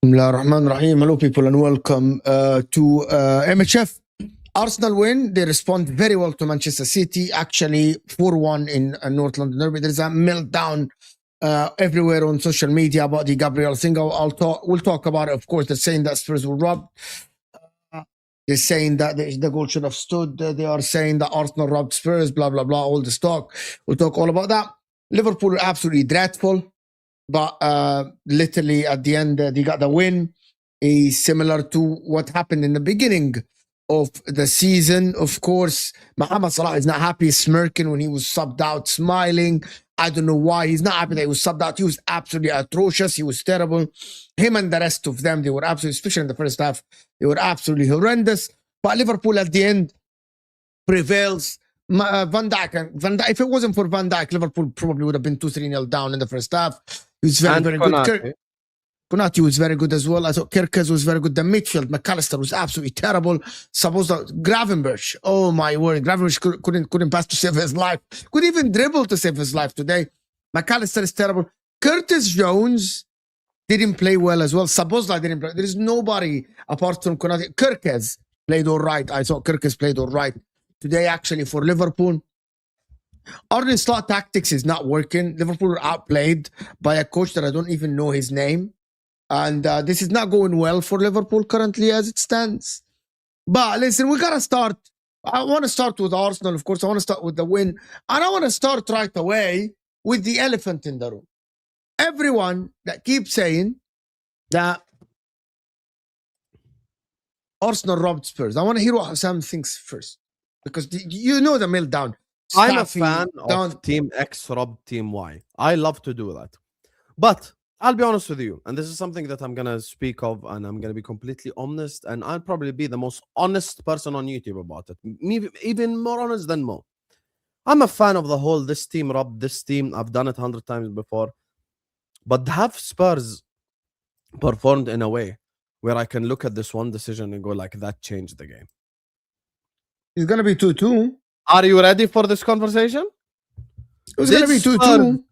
Bismillahirrahmanirrahim. Hello people and welcome to MHF. Arsenal win. They respond very well to Manchester City. Actually 4-1 in North London Derby. There's a meltdown everywhere on social media about the Gabriel thing. We'll talk about it. Of course, they're saying that Spurs were robbed. They're saying that the goal should have stood. They are saying that Arsenal robbed Spurs, blah, blah, blah, all this talk. We'll talk all about that. Liverpool are absolutely dreadful. But literally at the end, they got the win. Is similar to what happened in the beginning of the season. Of course, Mohamed Salah is not happy, smirking when he was subbed out, smiling. I don't know why. He's not happy that he was subbed out. He was absolutely atrocious. He was terrible. Him and the rest of them, they were absolutely, especially in the first half, they were absolutely horrendous. But Liverpool at the end prevails. Van Dijk, if it wasn't for Van Dijk, Liverpool probably would have been 2-3-0 down in the first half. He was very, very good. Konate was very good as well. I thought Gyökeres was very good. The midfield, Mac Allister was absolutely terrible. Gravenberch, oh my word, Gravenberch couldn't pass to save his life. Couldn't even dribble to save his life today. Mac Allister is terrible. Curtis Jones didn't play well as well. Szoboszlai didn't play. There is nobody apart from Konate. Gyökeres played all right. I thought Gyökeres played all right today actually for Liverpool. Arne Slot tactics is not working. Liverpool are outplayed by a coach that I don't even know his name. And this is not going well for Liverpool currently as it stands. But listen, we got to start. I want to start with Arsenal, of course. I want to start with the win. And I want to start right away with the elephant in the room. Everyone that keeps saying that Arsenal robbed Spurs. I want to hear what Sam thinks first. Because you know the meltdown. I'm a fan of Team X robbed Team Y. I love to do that. But I'll be honest with you, and this is something that I'm going to speak of, and I'm going to be completely honest, and I'll probably be the most honest person on YouTube about it. Even more honest than Mo. I'm a fan of the whole, this team robbed this team. I've done it 100 times before. But have Spurs performed in a way where I can look at this one decision and go like, that changed the game? It's going to be 2-2. Are you ready for this conversation? It was going to be 2-2.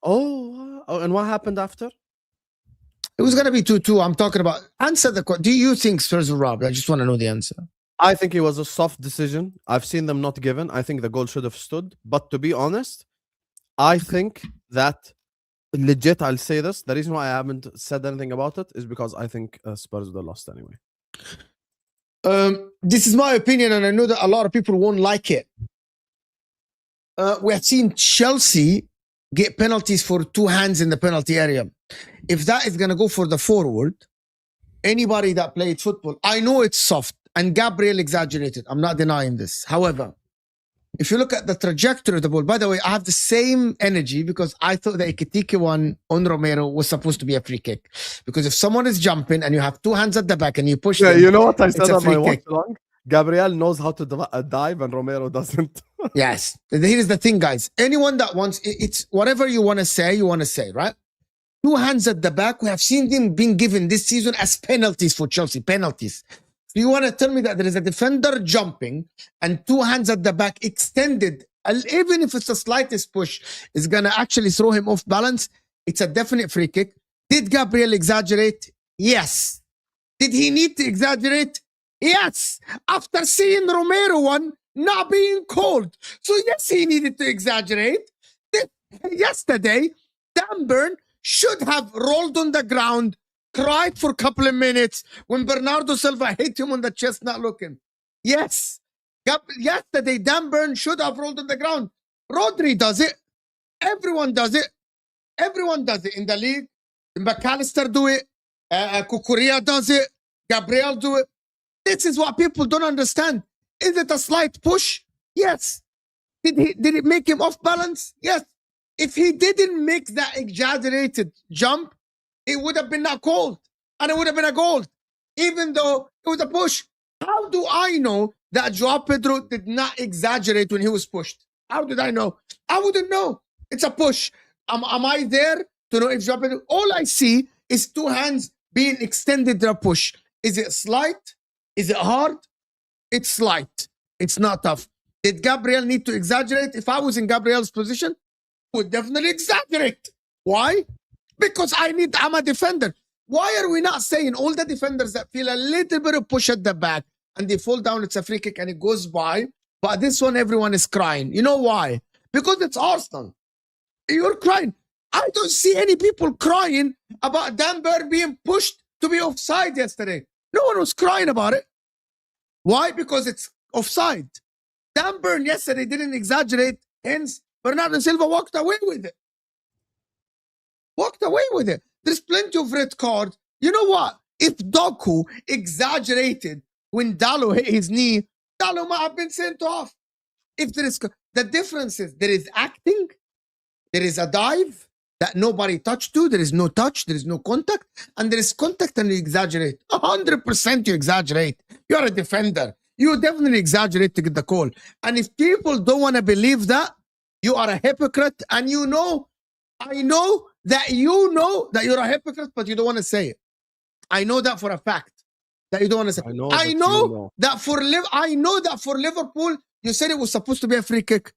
Oh, and what happened after? It was going to be 2-2. I'm talking about, answer the question. Do you think Spurs were robbed? I just want to know the answer. I think it was a soft decision. I've seen them not given. I think the goal should have stood. But to be honest, I think that legit, I'll say this. The reason why I haven't said anything about it is because I think Spurs would have lost anyway. This is my opinion, and I know that a lot of people won't like it. We have seen Chelsea get penalties for 2 hands in the penalty area. If that is going to go for the forward, anybody that played football, I know it's soft. and Gabriel exaggerated. I'm not denying this. However, if you look at the trajectory of the ball, by the way, I have the same energy because I thought the Ekitike one on Romero was supposed to be a free kick. Because if someone is jumping and you have two hands at the back and you push them, you know what I said a on my free watch kick. along? Gabriel knows how to dive and Romero doesn't. Yes. Here's the thing, guys. Anyone that wants, it's whatever you want to say, right? Two hands at the back. We have seen them being given this season as penalties for Chelsea. Penalties. So you want to tell me that there is a defender jumping and two hands at the back extended, even if it's the slightest push, is going to actually throw him off balance? It's a definite free kick. Did Gabriel exaggerate? Yes. Did he need to exaggerate? Yes. After seeing Romero one not being called. So yes, he needed to exaggerate. Yesterday, Dan Burn should have rolled on the ground, cried for a couple of minutes when Bernardo Silva hit him on the chest, not looking. Yes. Yesterday, Dan Burn should have rolled on the ground. Rodri does it. Everyone does it. Everyone does it in the league. Mac Allister do it. Cucurella does it. Gabriel do it. This is what people don't understand. Is it a slight push? Yes. Did it make him off balance? Yes. If he didn't make that exaggerated jump, it would have been not called. And it would have been a goal. Even though it was a push. How do I know that Joao Pedro did not exaggerate when he was pushed? How did I know? I wouldn't know. It's a push. Am I there to know if Joao Pedro... All I see is two hands being extended to a push. Is it slight? Is it hard? It's slight. It's not tough. Did Gabriel need to exaggerate? If I was in Gabriel's position, I would definitely exaggerate. Why? Because I'm a defender. Why are we not saying all the defenders that feel a little bit of push at the back and they fall down, it's a free kick and it goes by, but this one everyone is crying. You know why? Because it's Arsenal. You're crying. I don't see any people crying about Dan Burn being pushed to be offside yesterday. No one was crying about it. Why? Because it's offside. Dan Burn yesterday didn't exaggerate, hence Bernardo Silva walked away with it. Walked away with it. There's plenty of red cards. You know what? If Doku exaggerated when Dallo hit his knee, Dallo might have been sent off. If there is the difference is there is acting, there is a dive that nobody touched to, there is no touch, there is no contact, and there is contact and you exaggerate. 100% you exaggerate. You're a defender. You definitely exaggerate to get the call. And if people don't want to believe that, you are a hypocrite, and I know that you're a hypocrite, but you don't want to say it. I know that for a fact. That you don't want to say. I know that for Liverpool, you said it was supposed to be a free kick.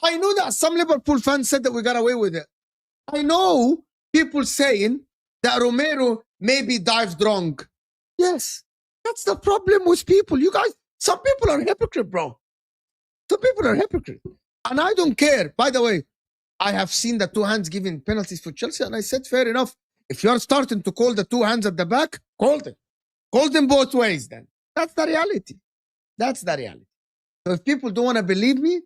I know that some Liverpool fans said that we got away with it. I know people saying that Romero maybe dived wrong. Yes, that's the problem with people. You guys, some people are hypocrite, bro. Some people are hypocrite. And I don't care. By the way, I have seen the two hands giving penalties for Chelsea, and I said, fair enough. If you're starting to call the two hands at the back, call them. Call them both ways then. That's the reality. That's the reality. So if people don't want to believe me,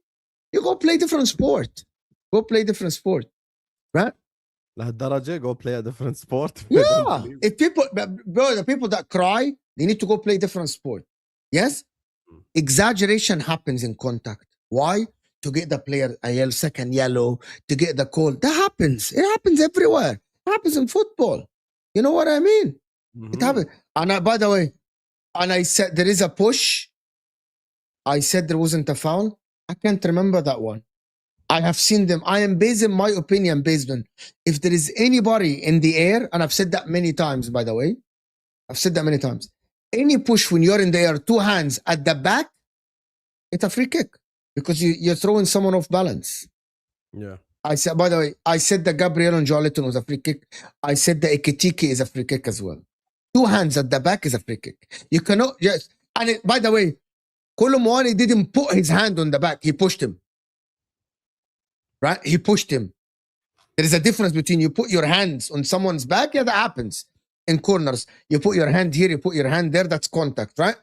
you go play different sport. Go play different sport. Right? لهالدرجة go play a different sport. Yeah. If people, bro, the people that cry, they need to go play different sport. Yes? Exaggeration happens in contact. Why? To get the player a second yellow, to get the call. That happens. It happens everywhere. It happens in football. You know what I mean? It happens. And by the way, and I said there is a push. I said there wasn't a foul. I can't remember that one. I have seen them. I am basing my opinion based on if there is anybody in the air, and I've said that many times, by the way. I've said that many times. Any push when you're in the air, two hands at the back, it's a free kick because you're throwing someone off balance. Yeah. I said, by the way, I said that Gabriel and Joelinton was a free kick. I said that Ekitike is a free kick as well. Two hands at the back is a free kick. You cannot, yes. And by the way, Kolo Muani didn't put his hand on the back. He pushed him. Right? He pushed him. There is a difference between you put your hands on someone's back. Yeah, that happens in corners. You put your hand here, you put your hand there. That's contact, right?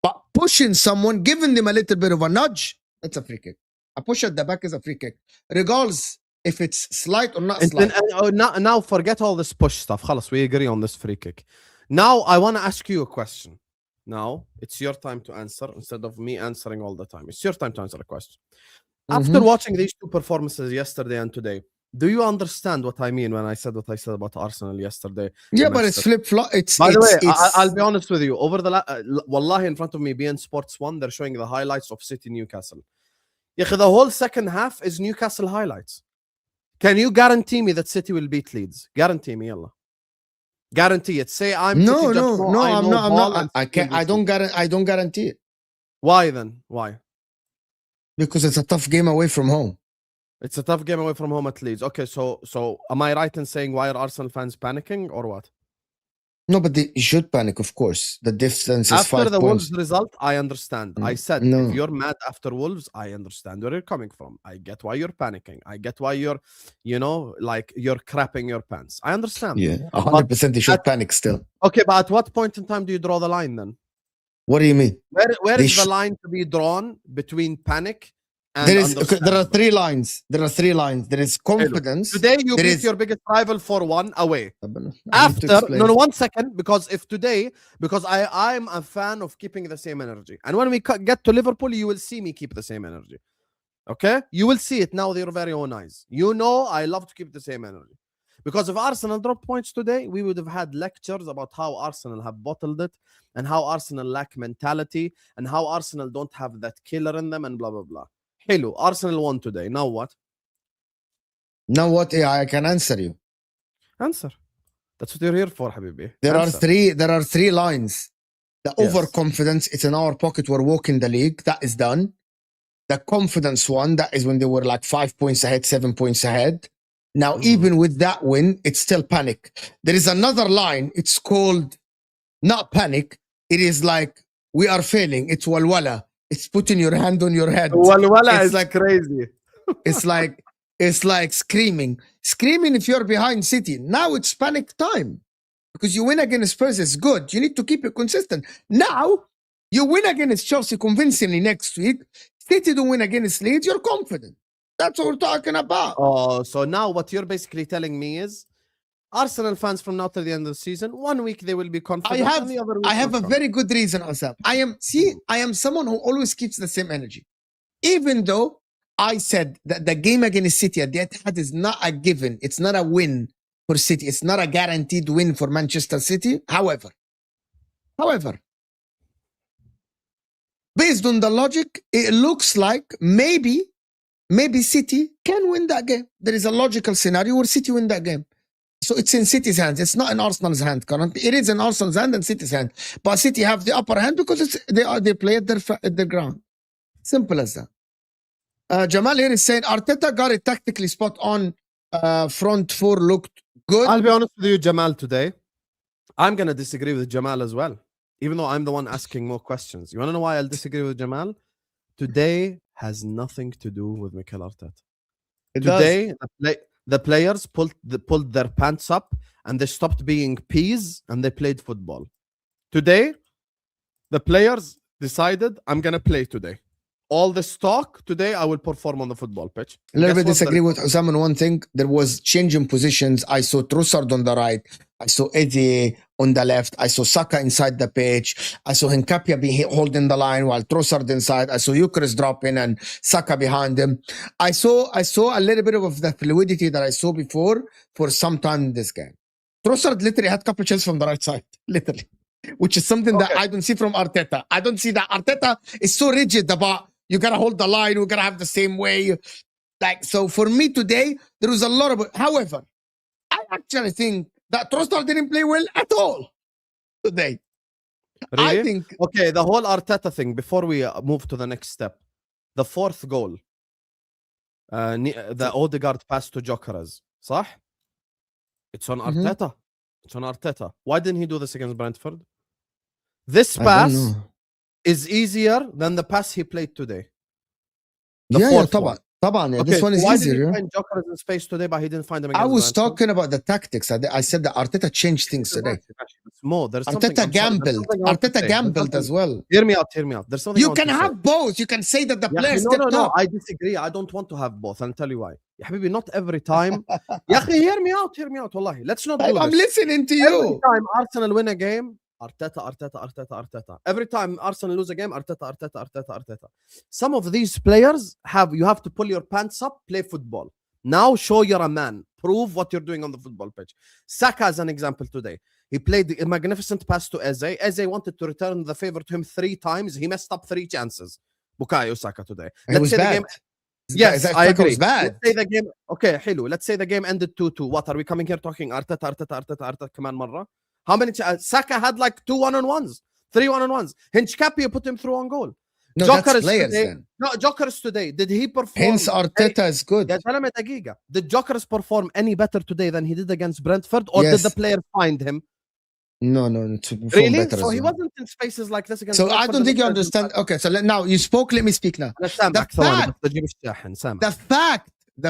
But pushing someone, giving them a little bit of a nudge, that's a free kick. A push at the back is a free kick. Regardless if it's slight or not slight. Now forget all this push stuff. خلاص, we agree on this free kick. Now I want to ask you a question. now it's your time to answer instead of me answering all the time. It's your time to answer a question. Mm-hmm. After watching these two performances yesterday and today, do you understand what I mean when I said what I said about Arsenal yesterday? Yeah, but it's flip-flop. By the way, I'll be honest with you. Over the wallahi, in front of me, being Sports 1, they're showing the highlights of City Newcastle. The whole second half is Newcastle highlights. Can you guarantee me that City will beat Leeds? Guarantee me, Allah. Guarantee it. Say I'm no. I'm not. I can't. I don't guarantee it. Why then? Why? Because it's a tough game away from home. It's a tough game away from home at Leeds. Okay, so am I right in saying why are Arsenal fans panicking or what? No, but they should panic, of course. The difference is after 5 the points. Wolves result, I understand. I said, if you're mad after Wolves, I understand where you're coming from. I get why you're panicking. I get why you're, like you're crapping your pants. I understand. Yeah, 100% they should panic still. Okay, but at what point in time do you draw the line then? What do you mean? Where is the line to be drawn between panic and there are 3 lines. There is confidence. Today you beat your biggest rival 4-1 away. No, 1 second, because I'm a fan of keeping the same energy. And when we get to Liverpool, you will see me keep the same energy. Okay? You will see it now with your very own eyes. I love to keep the same energy. Because if Arsenal dropped points today, we would have had lectures about how Arsenal have bottled it and how Arsenal lack mentality and how Arsenal don't have that killer in them and blah, blah, blah. Hello, Arsenal won today. Now what? Yeah, I can answer you. Answer. That's what you're here for, Habibi. There are three lines. The overconfidence, it's in our pocket, we're walking the league. That is done. The confidence one, that is when they were like 5 points ahead, 7 points ahead. Now, even with that win, it's still panic. There is another line. It's called not panic. It is like we are failing. It's walwala. It's putting your hand on your head. Walwala is like crazy. It's like screaming if you're behind City. Now it's panic time because you win against Spurs is good. You need to keep it consistent. Now you win against Chelsea convincingly next week. City don't win against Leeds. You're confident. That's what we're talking about. Oh, so now what you're basically telling me is Arsenal fans from now to the end of the season, 1 week they will be confident. I have a very good reason, Asaf. I am someone who always keeps the same energy. Even though I said that the game against City at the Etihad is not a given. It's not a win for City. It's not a guaranteed win for Manchester City. However, based on the logic, it looks like maybe City can win that game. There is a logical scenario where City win that game. So it's in City's hands. It's not in Arsenal's hand currently. It is in Arsenal's hand and City's hand. But City have the upper hand because they play at their ground. Simple as that. Jamal here is saying Arteta got it tactically spot on. Front four looked good. I'll be honest with you, Jamal, today. I'm going to disagree with Jamal as well, even though I'm the one asking more questions. You want to know why I'll disagree with Jamal? Today has nothing to do with Mikel Arteta. Today, the players pulled their pants up and they stopped being peas and they played football. Today, the players decided, I'm going to play today. All this talk, today I will perform on the football pitch. A little bit disagree with Osam on one thing. There was change in positions. I saw Trossard on the right. I saw Eze on the left. I saw Saka inside the pitch. I saw Nkapia holding the line while Trossard inside. I saw Gyökeres drop in and Saka behind him. I saw a little bit of the fluidity that I saw before for some time in this game. Trossard literally had a couple of chances from the right side, literally, which is something that I don't see from Arteta. I don't see that. Arteta is so rigid about you got to hold the line. We're going to have the same way. So for me today, there was a lot of... However, I actually think that Trossard didn't play well at all today. Really? I think... Okay, the whole Arteta thing, before we move to the next step, the fourth goal, the Odegaard pass to Gyökeres, صح? It's on Arteta. It's on Arteta. Why didn't he do this against Brentford? This pass is easier than the pass he played today. طبعا. This one is why easier. Did he find Gyökeres in space today, but he didn't find him against I was Brentford? talking about the tactics. I said that Arteta changed things today. Arteta gambled as well. Hear me out. There's something you can have both. You can say that the players No, I disagree. I don't want to have both. I'll tell you why. Ya Habibi, not every time. Ya akhi, hear me out. Wallahi. Let's not do I'm listening to you. Every time Arsenal win a game, Arteta. Every time Arsenal lose a game, Arteta. Some of these players you have to pull your pants up, play football. Now show you're a man. Prove what you're doing on the football pitch. Saka as an example today. He played a magnificent pass to Eze. Eze wanted to return the favor to him 3 times. He messed up 3 chances. Bukayo Saka today. Let's say the game. Yes, I agree. Was bad. Let's say the game. Okay, حلو. Let's say the game ended 2-2. What are we coming here talking? Arteta كمان مرة. How many Saka had like 2 1-on-1s, 3 1-on-1s. Hinchcapie put him through on goal. No, that's players today, then. No, Gyökeres today. Did he perform? Hence Arteta is good. يا زلمة دقيقة. Did Gyökeres perform any better today than he did against Brentford, or did the player find him? No, really? Better so he wasn't in spaces like this against. So Brentford. I don't think you understand. Okay, so now you spoke. Let me speak now. The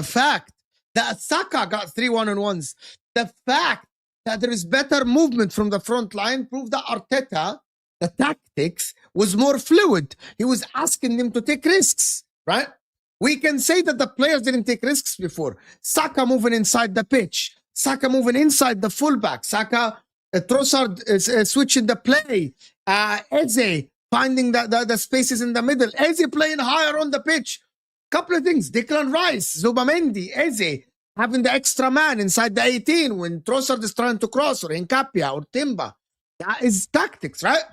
fact that Saka got 3 1-on-1s, the fact that there is better movement from the front line proved that Arteta, the tactics was more fluid. He was asking them to take risks, right? We can say that the players didn't take risks before. Saka moving inside the pitch, Saka moving inside the fullback, Saka Trossard switching the play, Eze finding the spaces in the middle, Eze playing higher on the pitch. Couple of things, Declan Rice, Zubamendi, Eze having the extra man inside the 18 when Trossard is trying to cross, or Nkapia or Timba. That is tactics, right?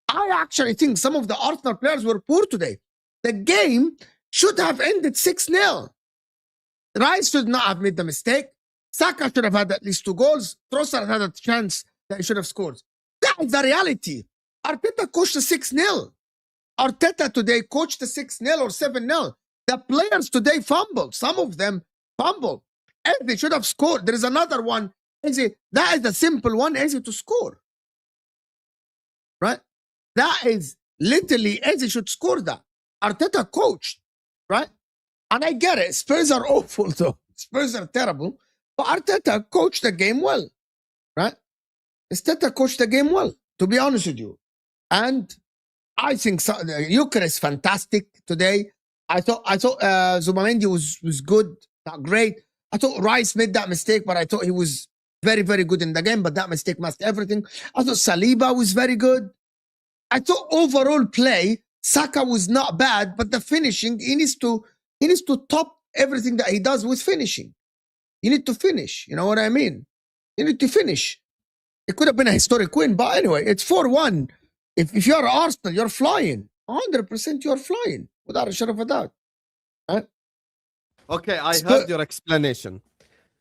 I actually think some of the Arsenal players were poor today. The game should have ended 6-0. Rice should not have made the mistake. Saka should have had at least 2 goals. Trossard had a chance that he should have scored. That is the reality. Arteta coached the 6-0. Arteta today coached the 6-0 or 7-0. The players today fumbled. Some of them fumbled. And they should have scored. There is another one. That is the simple one, Eze to score. Right? That is literally, Eze should score that. Arteta coached. Right? And I get it. Spurs are awful though. Spurs are terrible. But Arteta coached the game well. Right? Arteta coached the game well, to be honest with you. And I think Gyökeres is fantastic today. I thought Zubamendi was good, not great. I thought Rice made that mistake, but I thought he was very, very good in the game, but that mistake masked everything. I thought Saliba was very good. I thought overall play, Saka was not bad, but the finishing, he needs to top everything that he does with finishing. You need to finish, you know what I mean? You need to finish. It could have been a historic win, but anyway, it's 4-1. If you're Arsenal, you're flying. 100% you're flying, without a shadow of a doubt. Right? Okay, I heard your explanation.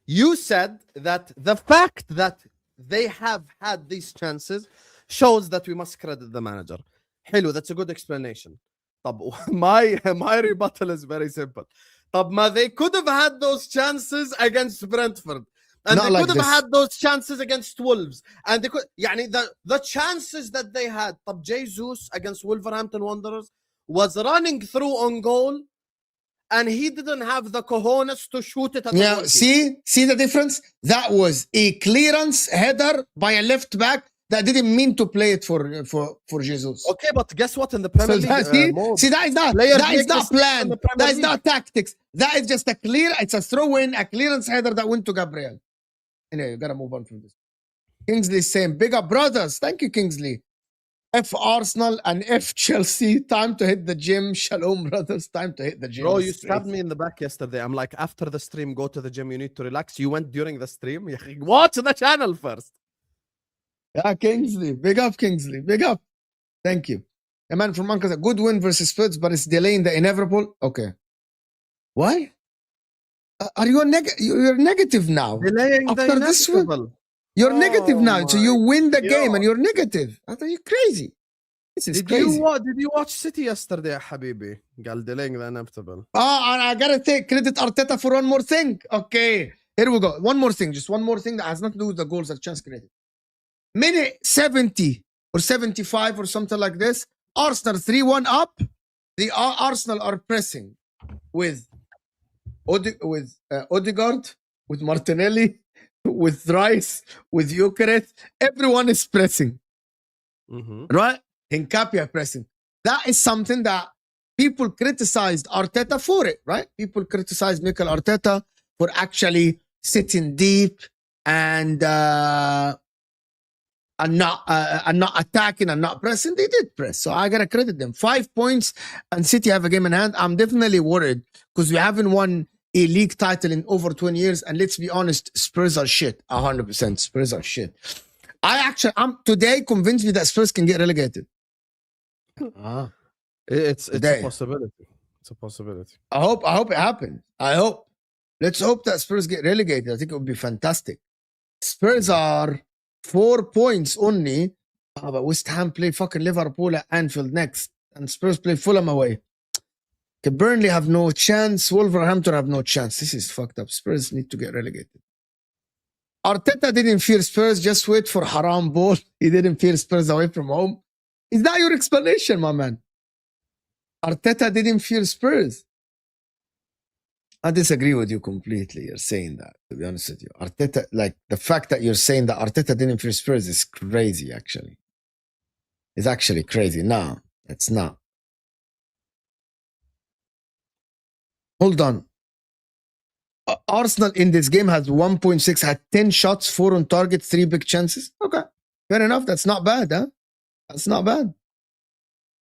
You said that the fact that they have had these chances shows that we must credit the manager. Hello, that's a good explanation. My rebuttal is very simple. They could have had those chances against Brentford. And not they could have had those chances against Wolves. And they could, the chances that they had. Jesus against Wolverhampton Wanderers was running through on goal, and he didn't have the cojones to shoot it at the goal. See the difference? That was a clearance header by a left back that didn't mean to play it for Jesus. Okay, but guess what? In the Premier League, that is not planned. That is not tactics. That is just it's a throw-in, a clearance header that went to Gabriel. Anyway, you gotta move on from this. Kingsley saying, big up brothers. Thank you, Kingsley. F Arsenal and F Chelsea. Time to hit the gym. Shalom, brothers. Time to hit the gym. Bro, you stabbed me in the back yesterday. I'm like, after the stream, go to the gym. You need to relax. You went during the stream. Watch the channel first. Yeah, Kingsley. Big up, Kingsley. Big up. Thank you. A man from Manchester. Good win versus Spurs, but it's delaying the inevitable. Okay. Why? Are you you're negative now? Delaying after the inevitable. This one? You're negative now, so you win the game and you're negative. I thought you're crazy. This is crazy. Did you watch City yesterday, Habibi? Gal delaying the inevitable. I gotta take credit Arteta for one more thing. Okay, here we go. One more thing, just one more thing that has nothing to do with the goals that chance created. Minute 70 or 75 or something like this. Arsenal 3-1 up. The Arsenal are pressing with Odegaard, with Martinelli, with Rice, with Gyökeres. Everyone is pressing. Right? Nkapia pressing. That is something that people criticized Arteta for it, right? People criticized Mikel Arteta for actually sitting deep and and not attacking and not pressing, they did press. So I gotta credit them. 5 points, and City have a game in hand. I'm definitely worried because we haven't won a league title in over 20 years. And let's be honest, Spurs are shit. 100%. Spurs are shit. I'm today convinced me that Spurs can get relegated. It's a possibility. It's a possibility. I hope it happens. Let's hope that Spurs get relegated. I think it would be fantastic. Spurs are 4 points only. But West Ham play fucking Liverpool at Anfield next. And Spurs play Fulham away. Okay, Burnley have no chance. Wolverhampton have no chance. This is fucked up. Spurs need to get relegated. Arteta didn't fear Spurs. Just wait for haram ball. He didn't fear Spurs away from home. Is that your explanation, my man? Arteta didn't fear Spurs. I disagree with you completely. You're saying that, to be honest with you. Arteta, like the fact that you're saying that Arteta didn't fear Spurs is crazy, actually. It's actually crazy. No, it's not. Hold on. Arsenal in this game has 1.6, had 10 shots, 4 on target, 3 big chances. Okay, fair enough. That's not bad, huh? That's not bad.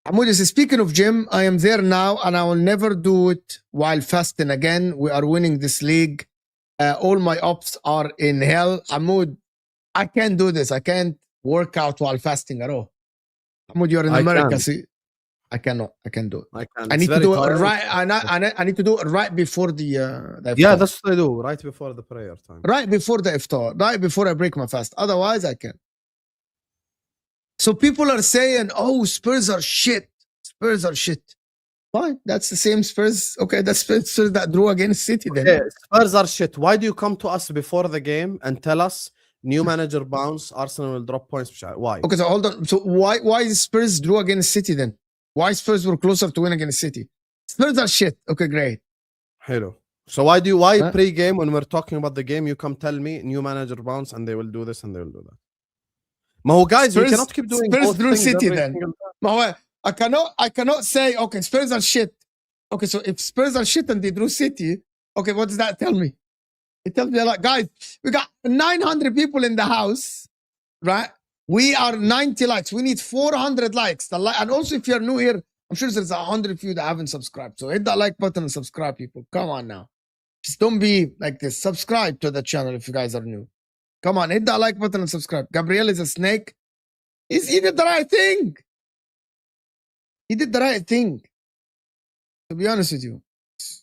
Hamoud is speaking of gym. I am there now, and I will never do it while fasting again. We are winning this league. All my ops are in hell. Hamoud, I can't do this. I can't work out while fasting at all. Hamoud, you're in America. See, I cannot. I can't do it. I can. I need to do it right. I need to do it right before the iftar. Yeah, that's what I do. Right before the prayer time. Right before the iftar. Right before I break my fast. Otherwise, I can't. So people are saying, "Oh, Spurs are shit. Spurs are shit." Fine, that's the same Spurs. Okay, that's Spurs that drew against City. Then Spurs are shit. Why do you come to us before the game and tell us new manager bounce, Arsenal will drop points? Why? Okay, so hold on. So why is Spurs drew against City then? Why Spurs were closer to win against City? Spurs are shit. Okay, great. Hello. So why pre-game when we're talking about the game, you come tell me new manager bounce and they will do this and they will do that? Maho, guys, we cannot keep doing Spurs drew City then. Maho, I cannot say, okay, Spurs are shit. Okay, so if Spurs are shit and they drew City, okay, what does that tell me? It tells me, like, guys, we got 900 people in the house, right? We are 90 likes. We need 400 likes. And also, if you're new here, I'm sure there's 100 of you that haven't subscribed. So hit that like button and subscribe, people. Come on now. Just don't be like this. Subscribe to the channel if you guys are new. Come on, hit that like button and subscribe. Gabriel is a snake. He did the right thing. He did the right thing. To be honest with you.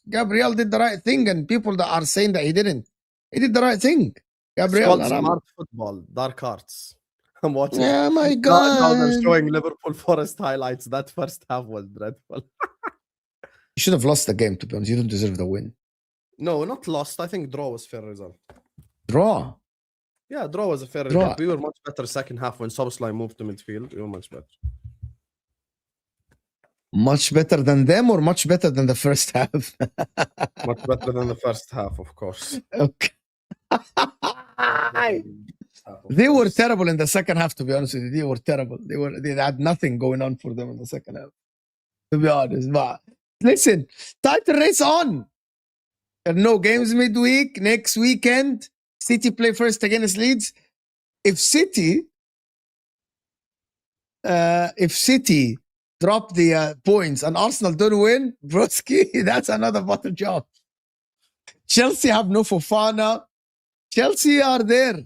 Gabriel did the right thing, and people that are saying that he didn't. He did the right thing. Gabriel. Smart football, dark arts. I'm watching. Yeah, my God. Now they're showing Liverpool Forest highlights. That first half was dreadful. You should have lost the game, to be honest. You don't deserve the win. No, not lost. I think draw was fair result. Draw? Yeah, draw was a fair result. We were much better second half when Szoboszlai moved to midfield. We were much better. Much better than them or much better than the first half? Much better than the first half, of course. Okay. They were terrible in the second half, to be honest with you. They were terrible. They had nothing going on for them in the second half, to be honest. But listen, title race on. There are no games midweek. Next weekend, City play first against Leeds. If City drop the points and Arsenal don't win, broski, that's another bottle job. Chelsea have no Fofana. Chelsea are there.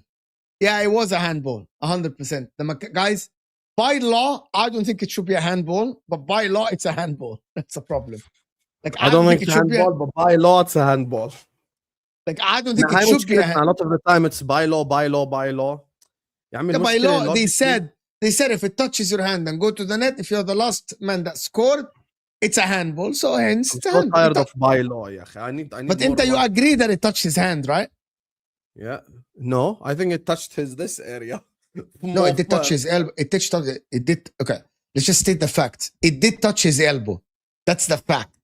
Yeah, it was a handball, 100%. Guys, by law, I don't think it should be a handball, but by law, it's a handball. That's a problem. Like, I don't think it's a handball, but by law, it's a handball. Like, I don't think it should be a handball. A lot of the time, it's by law. By law, they said if it touches your hand and go to the net, if you're the last man that scored, it's a handball. So hence, I'm so tired of by law. Yeah, I need. But you agree that it touched his hand, right? Yeah. No, I think it touched this area. No, it did touch his elbow. It did. Okay, let's just state the facts. It did touch his elbow. That's the fact.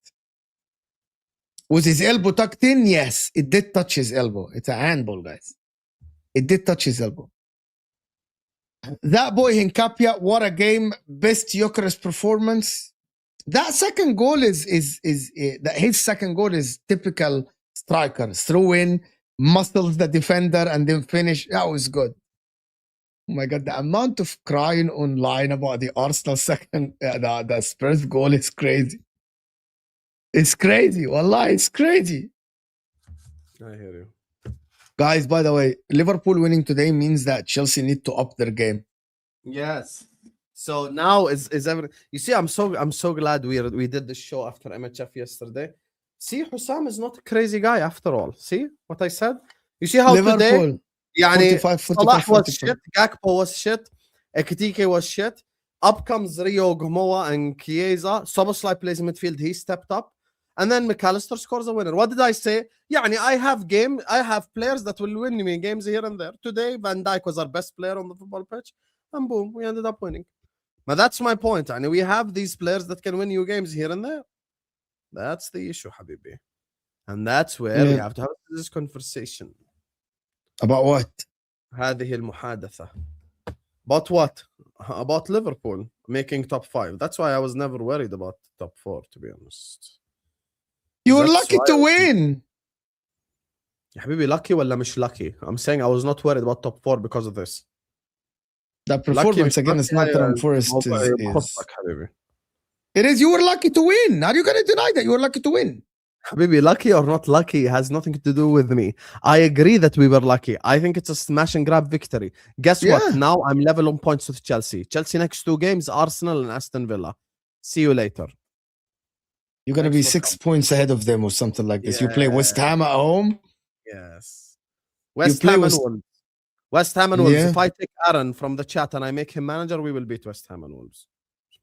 Was his elbow tucked in? Yes, it did touch his elbow. It's a handball, guys. It did touch his elbow. That boy Hincapia, what a game! Best Gyökeres performance. That second goal is his second goal is typical striker. Throw in, muscles the defender, and then finish. That was good. Oh my God, the amount of crying online about the Arsenal second, the Spurs goal is crazy. It's crazy. Wallah, it's crazy. I hear you. Guys, by the way, Liverpool winning today means that Chelsea need to up their game. Yes. So now is everything. You see, I'm so glad we did this show after MHF yesterday. See, Hussam is not a crazy guy after all. See what I said? You see how today, Liverpool, yani, 45, Salah 45, was 44. shit, Gakpo was shit, Ekitike was shit. Up comes Rio Ngumoha and Chiesa. Szoboszlai plays in midfield. He stepped up. And then Mac Allister scores a winner. What did I say? Yani, I have players that will win me games here and there. Today, Van Dijk was our best player on the football pitch. And boom, we ended up winning. But that's my point. Yani, we have these players that can win you games here and there. That's the issue, Habibi. And that's where we have to have this conversation. About what? هذه المحادثة. About what? About Liverpool making top 5. That's why I was never worried about top 4, to be honest. You were lucky to win. يا حبيبي, lucky ولا مش lucky? I'm saying I was not worried about top 4 because of this. The performance against Nottingham Forest is... It is. You were lucky to win. Are you going to deny that you were lucky to win? Habibi, lucky or not lucky has nothing to do with me. I agree that we were lucky. I think it's a smash and grab victory. Guess what? Now I'm level on points with Chelsea. Chelsea next 2 games, Arsenal and Aston Villa. See you later. You're going to be 6 points ahead of them or something like this. You play West Ham at home. Yes. West Ham and Wolves. West Ham and Wolves. If I take Aaron from the chat and I make him manager, we will beat West Ham and Wolves.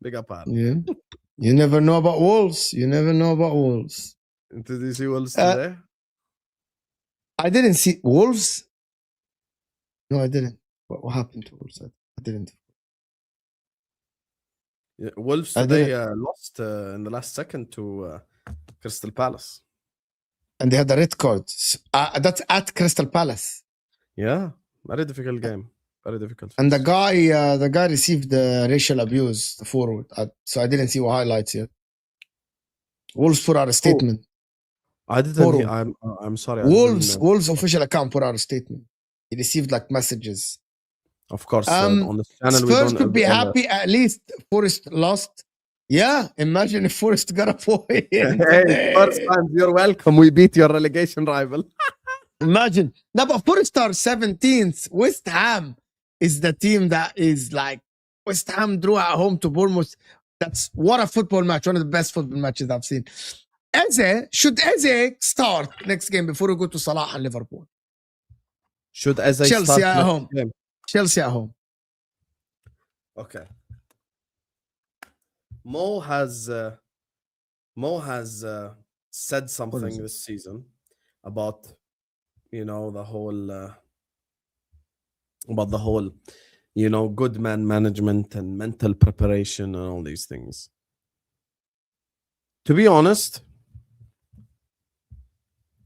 Big up, Aaron. Yeah. You never know about Wolves. You never know about Wolves. Did you see Wolves today? I didn't see Wolves. No, I didn't. What happened to Wolves? I didn't. Yeah, Wolves today lost in the last second to Crystal Palace. And they had a red card. That's at Crystal Palace. Yeah, very difficult game. Very difficult. And the guy received the racial abuse, the forward. So I didn't see what highlights yet. Wolves put out a statement. I didn't. I'm sorry. Wolves official account put out a statement. He received like messages. Of course, on the channel Spurs could be happy at least Forest lost. Yeah, imagine if Forest got a point. Hey, Spurs fans, you're welcome. We beat your relegation rival. Imagine. No, but Forest are 17th. West Ham is the team that is like West Ham drew at home to Bournemouth. That's what a football match. One of the best football matches I've seen. Should Eze start next game before we go to Salah and Liverpool? Should Eze Chelsea start at home? Game? Chelsea at home. Okay. Mo has said something this season about the whole good man management and mental preparation and all these things. To be honest,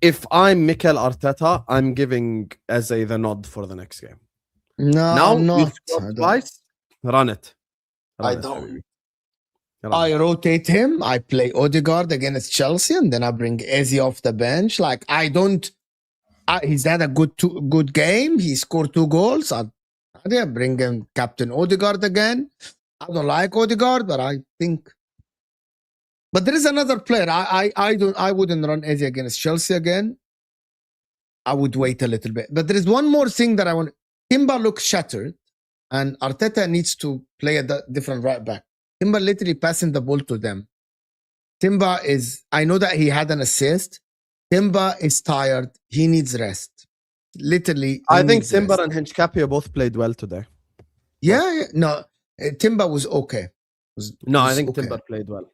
if I'm Mikel Arteta, I'm giving Eze the nod for the next game. No, now I'm not. Twice, run it. I don't. I rotate him. I play Odegaard against Chelsea, and then I bring Eze off the bench. Like I don't. He's had a good game. He scored 2 goals. I bring him Captain Odegaard again. I don't like Odegaard, but I think. But there is another player. I wouldn't run Eze against Chelsea again. I would wait a little bit. But there is one more thing that I want. Timber looks shattered, and Arteta needs to play a different right back. Timber literally passing the ball to them. Timber is. I know that he had an assist. Timber is tired. He needs rest. Literally. I think Timber and Hinchcapia both played well today. Yeah. No, Timber was okay. I think okay. Timber played well.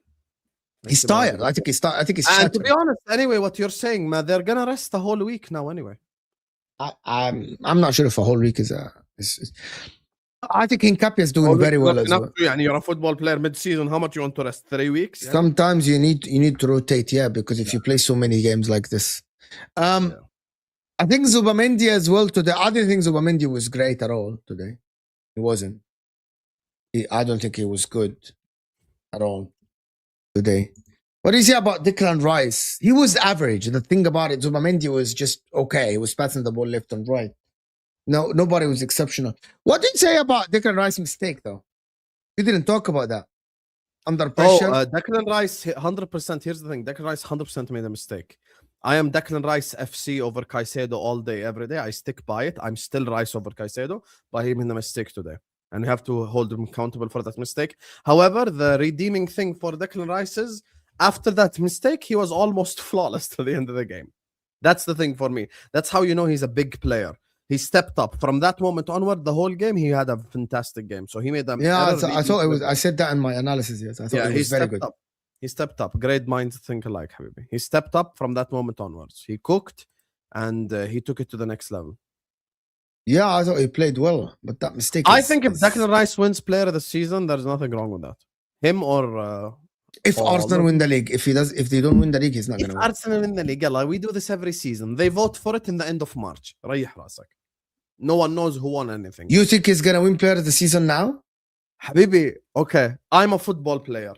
He's tired. I think he's tired. I think he's shattered. And to be honest, anyway, what you're saying, man, they're gonna rest the whole week now anyway. I'm not sure if a whole week is I think Hinchcapia is doing very well as well. And you're a football player mid-season. How much you want to rest? 3 weeks? Yeah. Sometimes you need to rotate, because if you play so many games like this. I think Zubamendi as well today. I didn't think Zubamendi was great at all today. He wasn't. I don't think he was good at all today. What do you say about Declan Rice? He was average. The thing about it, Zubamendi was just okay. He was passing the ball left and right. No, nobody was exceptional. What did you say about Declan Rice's mistake, though? You didn't talk about that. Under pressure. Declan Rice, 100%. Here's the thing. Declan Rice 100% made a mistake. I am Declan Rice FC over Caicedo all day, every day. I stick by it. I'm still Rice over Caicedo, but he made a mistake today. And we have to hold him accountable for that mistake. However, the redeeming thing for Declan Rice is, after that mistake, he was almost flawless to the end of the game. That's the thing for me. That's how you know he's a big player. He stepped up from that moment onward. The whole game, he had a fantastic game. So he made them. Yeah, I thought it was. I said that in my analysis. Yes, I thought it was very good. Up. He stepped up. Great minds think alike, Habibi. He stepped up from that moment onwards. He cooked, and he took it to the next level. Yeah, I thought he played well, but that mistake. I think if Declan Rice wins Player of the Season, there's nothing wrong with that. Him or. If Arsenal win the league, if they don't win the league, he's not going to win. Arsenal win the league, we do this every season. They vote for it in the end of March. ريح راسك. No one knows who won anything. You think he's going to win Player of the Season now? Habibi, okay. I'm a football player.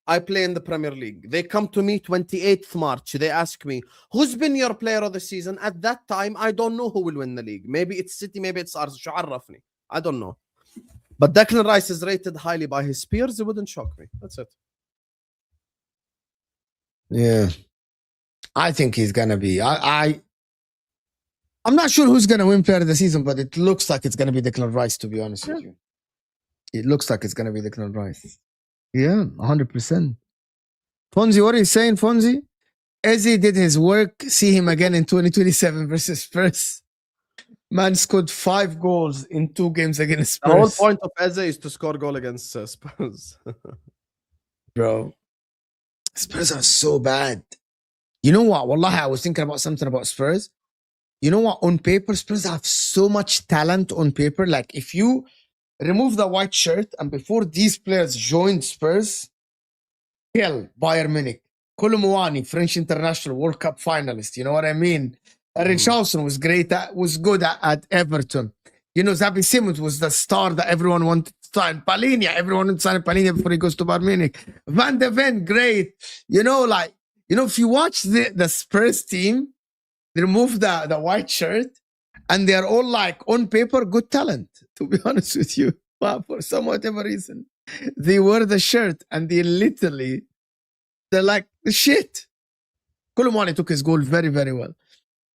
I play in the Premier League. They come to me 28th March. They ask me, who's been your Player of the Season? At that time, I don't know who will win the league. Maybe it's City, maybe it's Arsenal. شو عرفني? I don't know. But Declan Rice is rated highly by his peers. It wouldn't shock me. That's it. Yeah. I think he's going to be. I'm not sure who's going to win Player of the Season, but it looks like it's going to be Declan Rice, to be honest with you. It looks like it's going to be Declan Rice. Yeah, 100%. Fonzie, what are you saying, Fonzie? Eze did his work. See him again in 2027 versus Spurs. Man scored 5 goals in 2 games against Spurs. The whole point of Eze is to score goal against Spurs. Bro, Spurs are so bad. You know what? Wallahi, I was thinking about something about Spurs. You know what? On paper, Spurs have so much talent on paper. Like, if you remove the white shirt and before these players joined Spurs, hell, Bayern Munich, Kolo Muani, French international World Cup finalist. You know what I mean? Richarlison was good at Everton. You know, Xabi Simons was the star that everyone wanted to sign. Palhinha, everyone wanted to sign Palhinha before he goes to Bayern Munich. Van de Ven, great. You know, if you watch the Spurs team, they remove the white shirt, and they're all like, on paper, good talent, to be honest with you. But for some whatever reason, they wear the shirt and they're like the shit. Kolo Muani took his goal very, very well.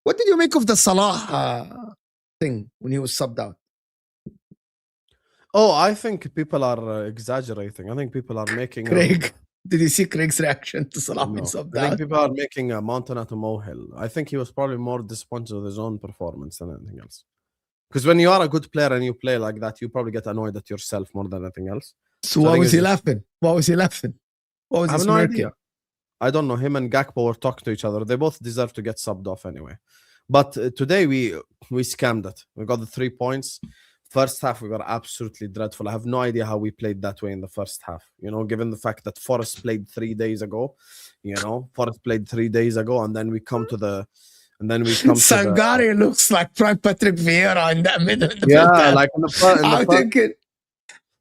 What did you make of the Salah thing when he was subbed out? Oh, I think people are exaggerating. I think people are making... Craig. Did you see Craig's reaction to Salah being subbed out? I think people are making a mountain out of molehill. I think he was probably more disappointed with his own performance than anything else. Because when you are a good player and you play like that, you probably get annoyed at yourself more than anything else. So why was he laughing? What was he laughing? What was I have no idea. I don't know. Him and Gakpo were talking to each other. They both deserve to get subbed off anyway. But today we scammed it. We got the 3 points. First half, we were absolutely dreadful. I have no idea how we played that way in the first half. You know, given the fact that Forest played 3 days ago. You know, Forest played 3 days ago, and then we come to the... And then we come Sangare looks like Prime Patrick Vieira in that middle. Like in the I'm thinking...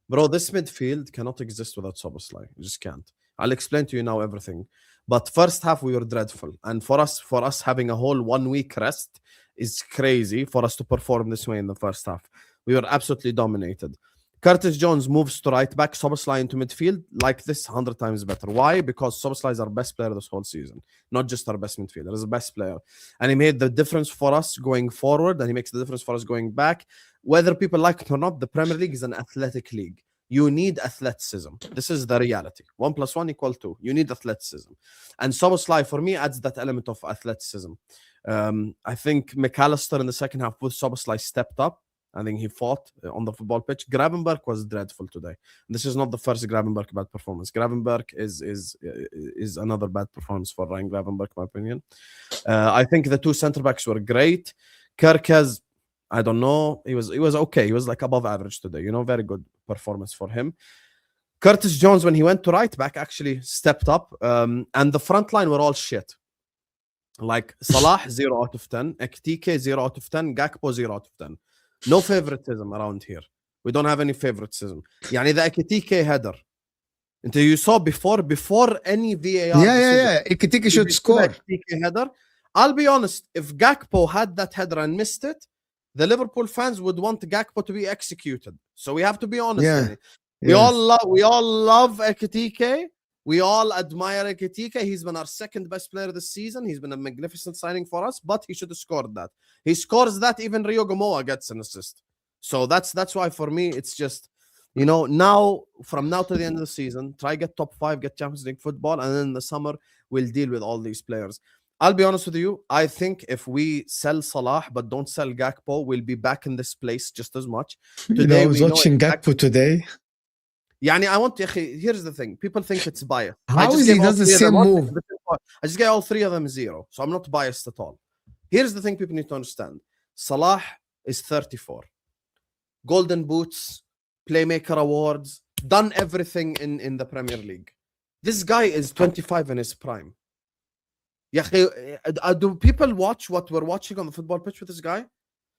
Bro, this midfield cannot exist without Szoboszlai. You just can't. I'll explain to you now everything. But first half, we were dreadful. And for us having a whole 1 week rest is crazy for us to perform this way in the first half. We were absolutely dominated. Curtis Jones moves to right back, Szoboszlai into midfield. Like this, 100 times better. Why? Because Szoboszlai is our best player this whole season. Not just our best midfielder. He's the best player. And he made the difference for us going forward, and he makes the difference for us going back. Whether people like it or not, the Premier League is an athletic league. You need athleticism. This is the reality. 1 + 1 = 2. You need athleticism. And Szoboszlai, for me, adds that element of athleticism. I think Mac Allister in the second half with Szoboszlai stepped up. I think he fought on the football pitch. Gravenberch was dreadful today. This is not the first Gravenberch bad performance. Gravenberch is another bad performance for Ryan Gravenberch, in my opinion. I think the 2 centre-backs were great. Gyökeres, I don't know. He was okay. He was like above average today. You know, very good performance for him. Curtis Jones, when he went to right back, actually stepped up. And the front line were all shit. Like Salah, 0 out of 10. Ekitike, 0 out of 10. Gakpo, 0 out of 10. No favoritism around here. We don't have any favoritism. يعني the Ekitike header. Until you saw before any VAR. Yeah. Ekitike should score. Ekitike header. I'll be honest. If Gakpo had that header and missed it, the Liverpool fans would want Gakpo to be executed. So we have to be honest. Yeah. We all love Ekitike. We all admire Ekitike. He's been our second best player this season. He's been a magnificent signing for us, but he should have scored that. He scores that, even Rio Ngumoha gets an assist. So that's why for me it's just, you know, from now to the end of the season, try get top 5, get Champions League football, and then in the summer we'll deal with all these players. I'll be honest with you. I think if we sell Salah but don't sell Gakpo, we'll be back in this place just as much. Today, I was watching Gakpo today. Yani, I want to. Here's the thing: people think it's biased. How is he does the same move? I just gave all 3 of them 0, so I'm not biased at all. Here's the thing: people need to understand: Salah is 34, Golden Boots, Playmaker Awards, done everything in the Premier League. This guy is 25 in his prime. Do people watch what we're watching on the football pitch with this guy?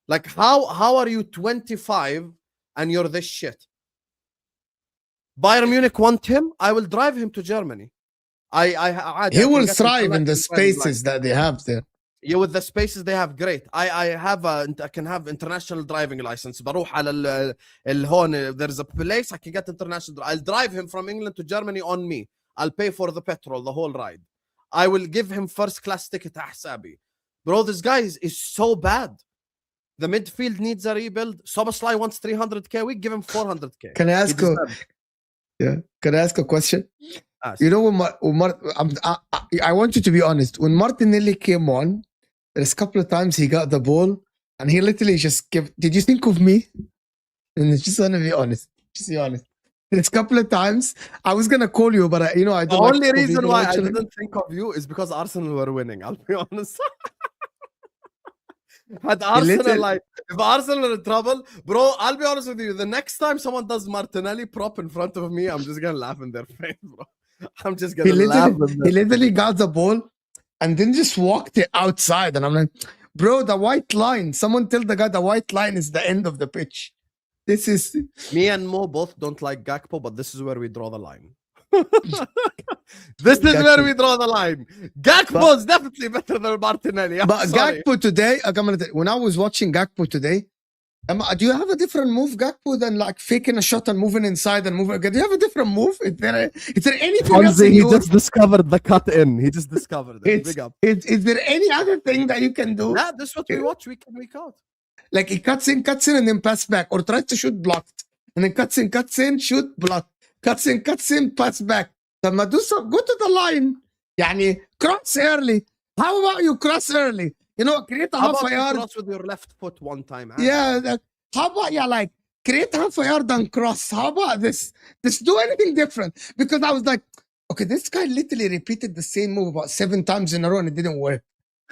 Like, how are you 25 and you're this shit? Bayern Munich want him. I will drive him to Germany. He will thrive in the spaces that they have there. Yeah, with the spaces they have, great. I can have international driving license. بروح على هون. There's a place I can get international. I'll drive him from England to Germany on me. I'll pay for the petrol, the whole ride. I will give him first class ticket to حسابي. Bro, this guy is so bad. The midfield needs a rebuild. Szoboszlai wants 300k. We give him 400k. Can I ask you? Yeah. Can I ask a question? Ask. You know, I want you to be honest. When Martinelli came on, there's a couple of times he got the ball and he literally just did you think of me? And just want to be honest. Just be honest. There's a couple of times I was going to call you, but I don't. The only reason why I didn't think of you is because Arsenal were winning. I'll be honest. Had Arsenal if Arsenal are in trouble, bro, I'll be honest with you. The next time someone does Martinelli prop in front of me, I'm just gonna laugh in their face, bro. I'm just gonna laugh. He literally got the ball and then just walked it outside, and I'm like, bro, the white line. Someone tell the guy the white line is the end of the pitch. This is me and Mo both don't like Gakpo, but this is where we draw the line. This is where we draw the line. Gakpo is definitely better than Martinelli. But sorry. Gakpo today, when I was watching Gakpo today, do you have a different move, Gakpo, than like faking a shot and moving inside and moving? Do you have a different move? Is there anything else? He just discovered the cut in. He just discovered it. Big up. Is there any other thing that you can do? Yeah, this is what we watch week in, week out. Like he cuts in, and then pass back, or tries to shoot blocked, and then cuts in, shoot blocked, cuts in, pass back. لما do so, go to the line. يعني cross early. How about you cross early? You know, create a half a yard. Cross with your left foot one time. Yeah. How about like create half a yard and cross? How about this? Just do anything different. Because I was like, okay, this guy literally repeated the same move about 7 times in a row and it didn't work.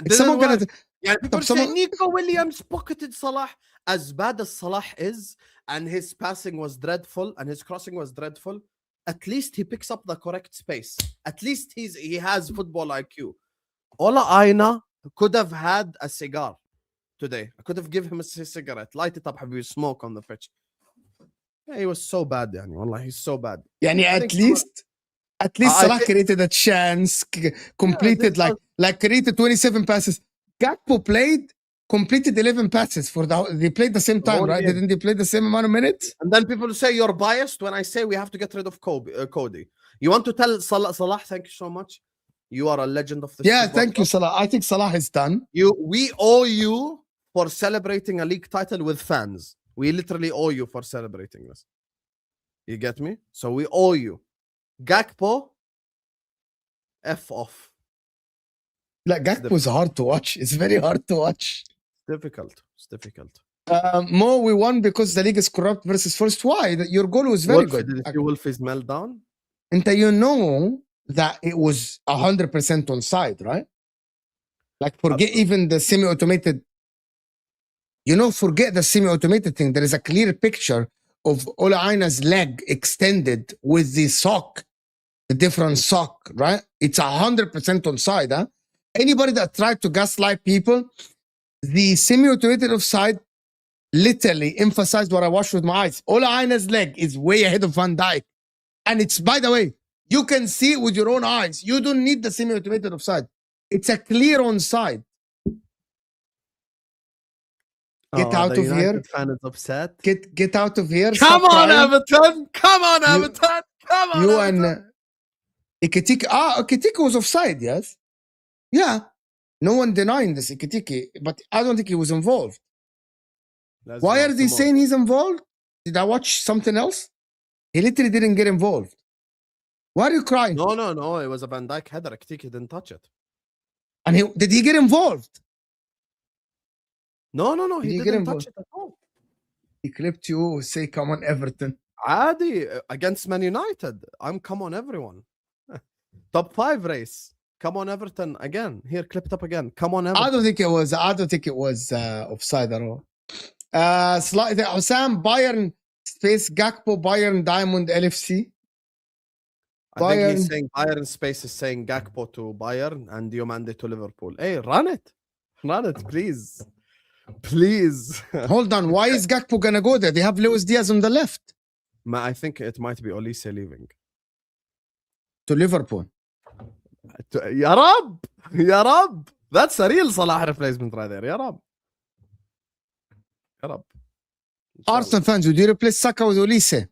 People say Nico Williams pocketed Salah. As bad as Salah is, and his passing was dreadful, and his crossing was dreadful, at least he picks up the correct space. At least he has football IQ. Ola Aina could have had a cigar today. I could have given him a cigarette. Light it up, have you smoke on the pitch. Yeah, he was so bad, yani. Wallah, he's so bad. Yani at least Salah created a chance, completed created 27 passes. Gakpo completed 11 passes they played the same time, right? Didn't they play the same amount of minutes? And then people say you're biased when I say we have to get rid of Cody. You want to tell Salah, thank you so much. You are a legend of the Yeah, thank you, Salah. I think Salah is done. We owe you for celebrating a league title with fans. We literally owe you for celebrating this. You get me? So we owe you. Gakpo, F off. Like Gakpo is hard to watch. It's very hard to watch. It's difficult. Mo, we won because the league is corrupt versus first. Why? Your goal was very good. Did you Wolfie's meltdown? And you know that it was 100% onside, right? Like forget even the semi-automated. Forget the semi-automated thing. There is a clear picture of Ola Aina's leg extended with the sock, the different sock, right? It's 100% onside, huh? Anybody that tried to gaslight people, the semi-automated offside literally emphasized what I watched with my eyes. Ola Aina's leg is way ahead of Van Dijk. And it's, by the way, you can see it with your own eyes. You don't need the semi-automated offside. It's a clear onside. Get out the of here. United fan is upset. Get out of here. Come Stop on, crying. Everton! Come on, Everton! Come on, You Everton! and Ekitike was offside, yes? Yeah. No one denying this, Ekitike, but I don't think he was involved. Why are they saying he's involved? Did I watch something else? He literally didn't get involved. Why are you crying? No. It was a Van Dijk header. Ekitike didn't touch it. And did he get involved? No. He didn't touch it at all. He clipped you, say, come on, Everton. Adi, against Man United. I'm come on, everyone. Top 5 race. Come on, Everton again. Here, clipped up again. Come on, Everton. I don't think it was offside at all. Osam, Bayern space Gakpo, Bayern Diamond LFC. I think he's saying Bayern space is saying Gakpo to Bayern and Diomande to Liverpool. Hey, run it, please. Hold on, why is Gakpo gonna go there? They have Luis Diaz on the left. I think it might be Olise leaving to Liverpool. Ya Rab. That's a real Salah replacement right there. Ya Rab. Arsenal fans, would you replace Saka with Olise?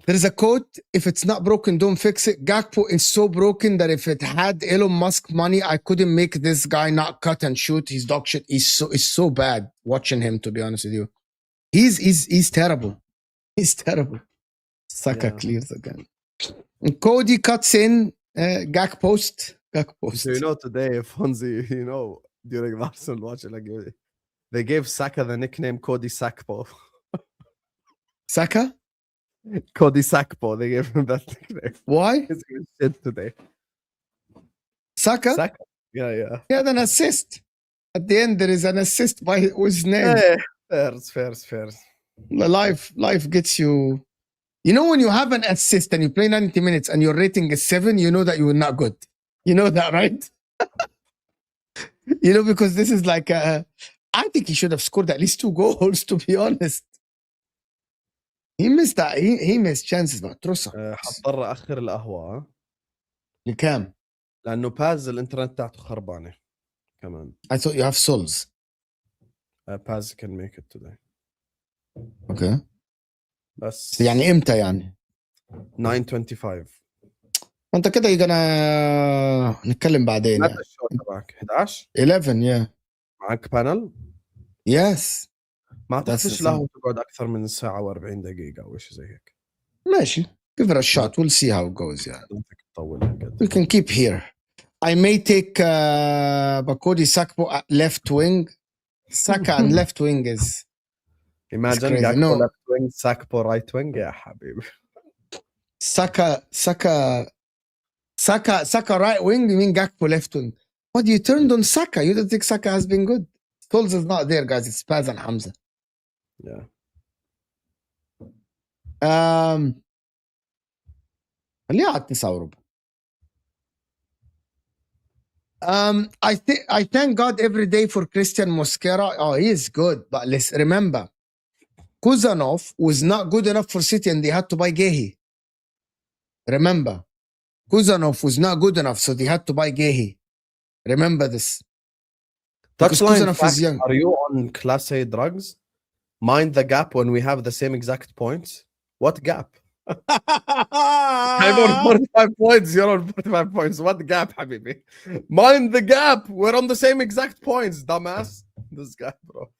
There's a quote, if it's not broken, don't fix it. Gakpo is so broken that if it had Elon Musk money, I couldn't make this guy not cut and shoot. He's dog shit. He's so bad watching him, to be honest with you. He's terrible. He's terrible. Saka clears again. And Cody cuts in Gak post. So you know today, Fonzie, during the Arsenal watch, like they gave Saka the nickname Cody Sakpo. Saka? Cody Sakpo, they gave him that nickname. Why? He's going shit today. Saka? Yeah. He had an assist. At the end, there is an assist by his name. Fair. Life gets you. You know when you have an assist and you play 90 minutes and your rating is 7, you know that you were not good. You know that, right? Because this is like I think he should have scored at least 2 goals, to be honest. He missed that. He missed chances. هضطر اخر القهوه لكام؟ لانه باز الانترنت تاعته خربانه كمان. I thought you have souls. Paz can make it today. Okay. بس يعني امتى يعني؟ 9:25. انت كده نتكلم بعدين. متى الشو تبعك؟ 11 yeah. معك بانل؟ Yes. ما اعتقدش له تقعد اكثر من ساعه و40 دقيقه او شيء زي هيك. ماشي. Give it a shot. We'll see how it goes. Yeah. تطول. We can keep here. I may take Bakodi Sakpo at left wing. Saka and left wing is. Imagine Gakpo left wing, Sakpo right wing. Yeah, حبيبي. Saka right wing. You mean Gakpo left wing? What, you turned on Saka? You don't think Saka has been good? Scholes is not there, guys. It's Paz and Hamza. Yeah. خليها على 9 I thank God every day for Christian Mosquera. Oh, he is good, but let's remember, Kuzanov was not good enough for City, and they had to buy Gehi. Remember, Kuzanov was not good enough, so they had to buy Gehi. Remember this. Touchline fact, are you on Class A drugs? Mind the gap when we have the same exact points. What gap? I'm on 45 points. You're on 45 points. What gap, habibi? Mind the gap. We're on the same exact points, dumbass. This guy, bro.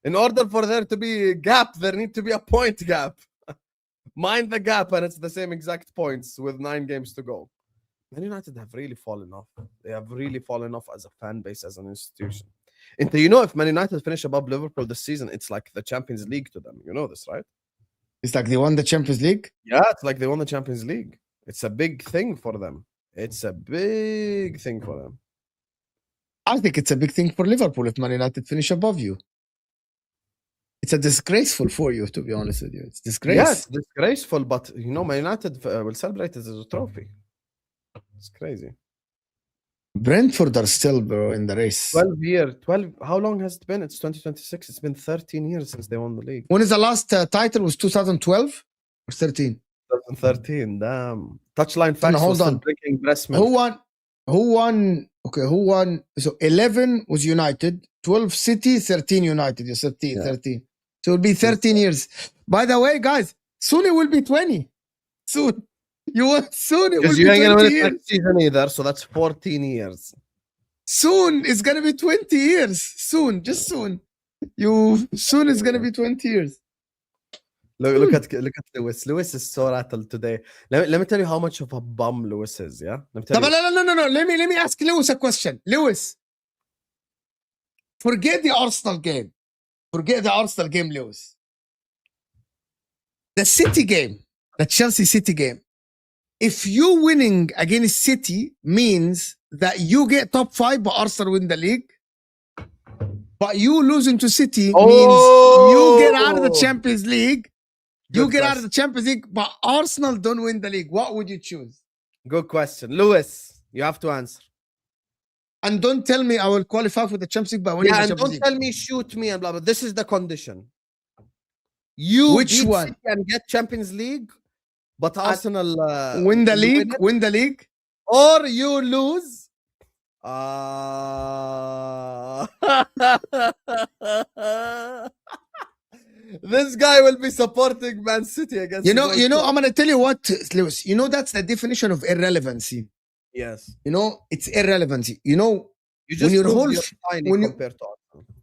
In order for there to be a gap, there need to be a point gap. Mind the gap, and it's the same exact points with 9 games to go. Man United have really fallen off. They have really fallen off as a fan base, as an institution. And if Man United finish above Liverpool this season, it's like the Champions League to them. You know this, right? It's like they won the Champions League? Yeah, it's like they won the Champions League. It's a big thing for them. I think it's a big thing for Liverpool if Man United finish above you. It's a disgraceful for you, to be honest with you. It's disgraceful. Yeah, it's disgraceful, but Man United will celebrate it as a trophy. It's crazy. Brentford are still, bro, in the race. 12. How long has it been? It's 2026. It's been 13 years since they won the league. When is the last title? Was 2012 or 13? 2013. Damn. Touchline facts. Hold on. Drinking breast milk. Who won Okay, who won? So 11 was United, 12 City, 13 United. You said 13. So it'll be 13 years. By the way, guys, soon it will be 20. Soon. Soon it will be 20 years. Next season either, so that's 14 years. Soon it's gonna be 20 years. Soon, just soon. Soon it's gonna be 20 years. Look at Lewis. Lewis is so rattled today. Let me tell you how much of a bum Lewis is. Yeah. No. Let me ask Lewis a question. Lewis, forget the Arsenal game. Lewis. The City game, the Chelsea City game. If you winning against City means that you get top 5, but Arsenal win the league. But you losing to City means you get out of the Champions League. Out of the Champions League, but Arsenal don't win the league. What would you choose? Good question. Lewis, you have to answer. And don't tell me I will qualify for the Champions League by winning the Champions League. And don't tell me shoot me and blah, blah. This is the condition. You Which one? City and get Champions League, but Arsenal win the league. Or you lose. This guy will be supporting Man City against. You know. I'm gonna tell you what, Lewis. You know that's the definition of irrelevancy. Yes. You know it's irrelevancy. You know, you just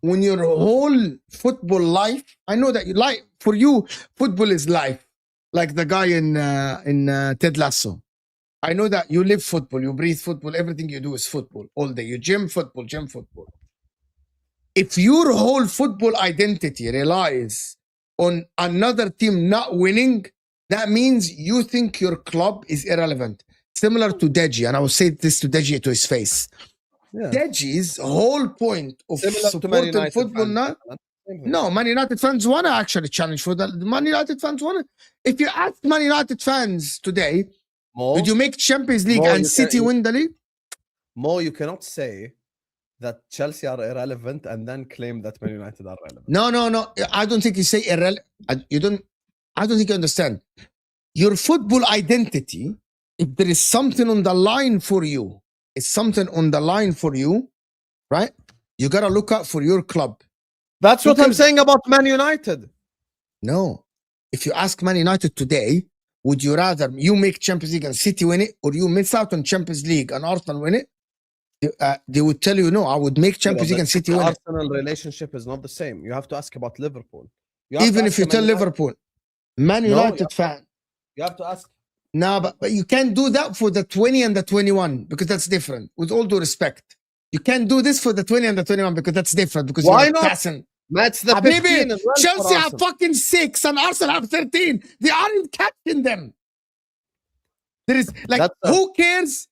when your whole football life. I know that you like. For you, football is life. Like the guy in Ted Lasso. I know that you live football. You breathe football. Everything you do is football all day. You gym football. If your whole football identity relies on another team not winning, that means you think your club is irrelevant. Similar to Deji, and I will say this to Deji to his face. Yeah. Deji's whole point of supporting football now. No, Man United fans want to actually challenge for that. Man United fans want to. If you ask Man United fans today, did you make Champions League and City win the league? Mo, you cannot say that Chelsea are irrelevant and then claim that Man United are relevant. No. I don't think you say irrelevant. I don't think you understand. Your football identity, if there is something on the line for you, right? You got to look out for your club. That's what I'm saying about Man United. No. If you ask Man United today, would you rather you make Champions League and City win it, or you miss out on Champions League and Arsenal win it? They would tell you, no, I would make Champions League and City win it. Arsenal relationship is not the same. You have to ask about Liverpool. Even if you tell Liverpool, Man United fan. You have to ask. No, but you can't do that for the 20 and the 21 because that's different. With all due respect. You can't do this for the 20 and the 21 because that's different. Because why not? That's the 15 as well. Chelsea have fucking 6 and Arsenal have 13. They aren't catching them. There is like, who cares?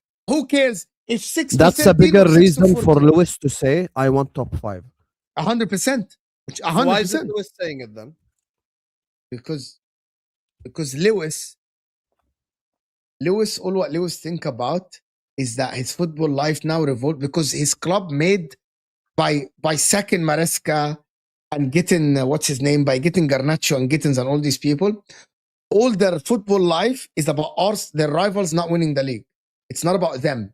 If 6 that's a bigger reason for Lewis to say, I want top 5. 100%. 100%. Why is Lewis saying it then? Because Lewis, all what Lewis think about is that his football life now revolt because his club made by sacking Maresca and getting by getting Garnacho and Gittins and all these people, all their football life is about their rivals not winning the league. It's not about them.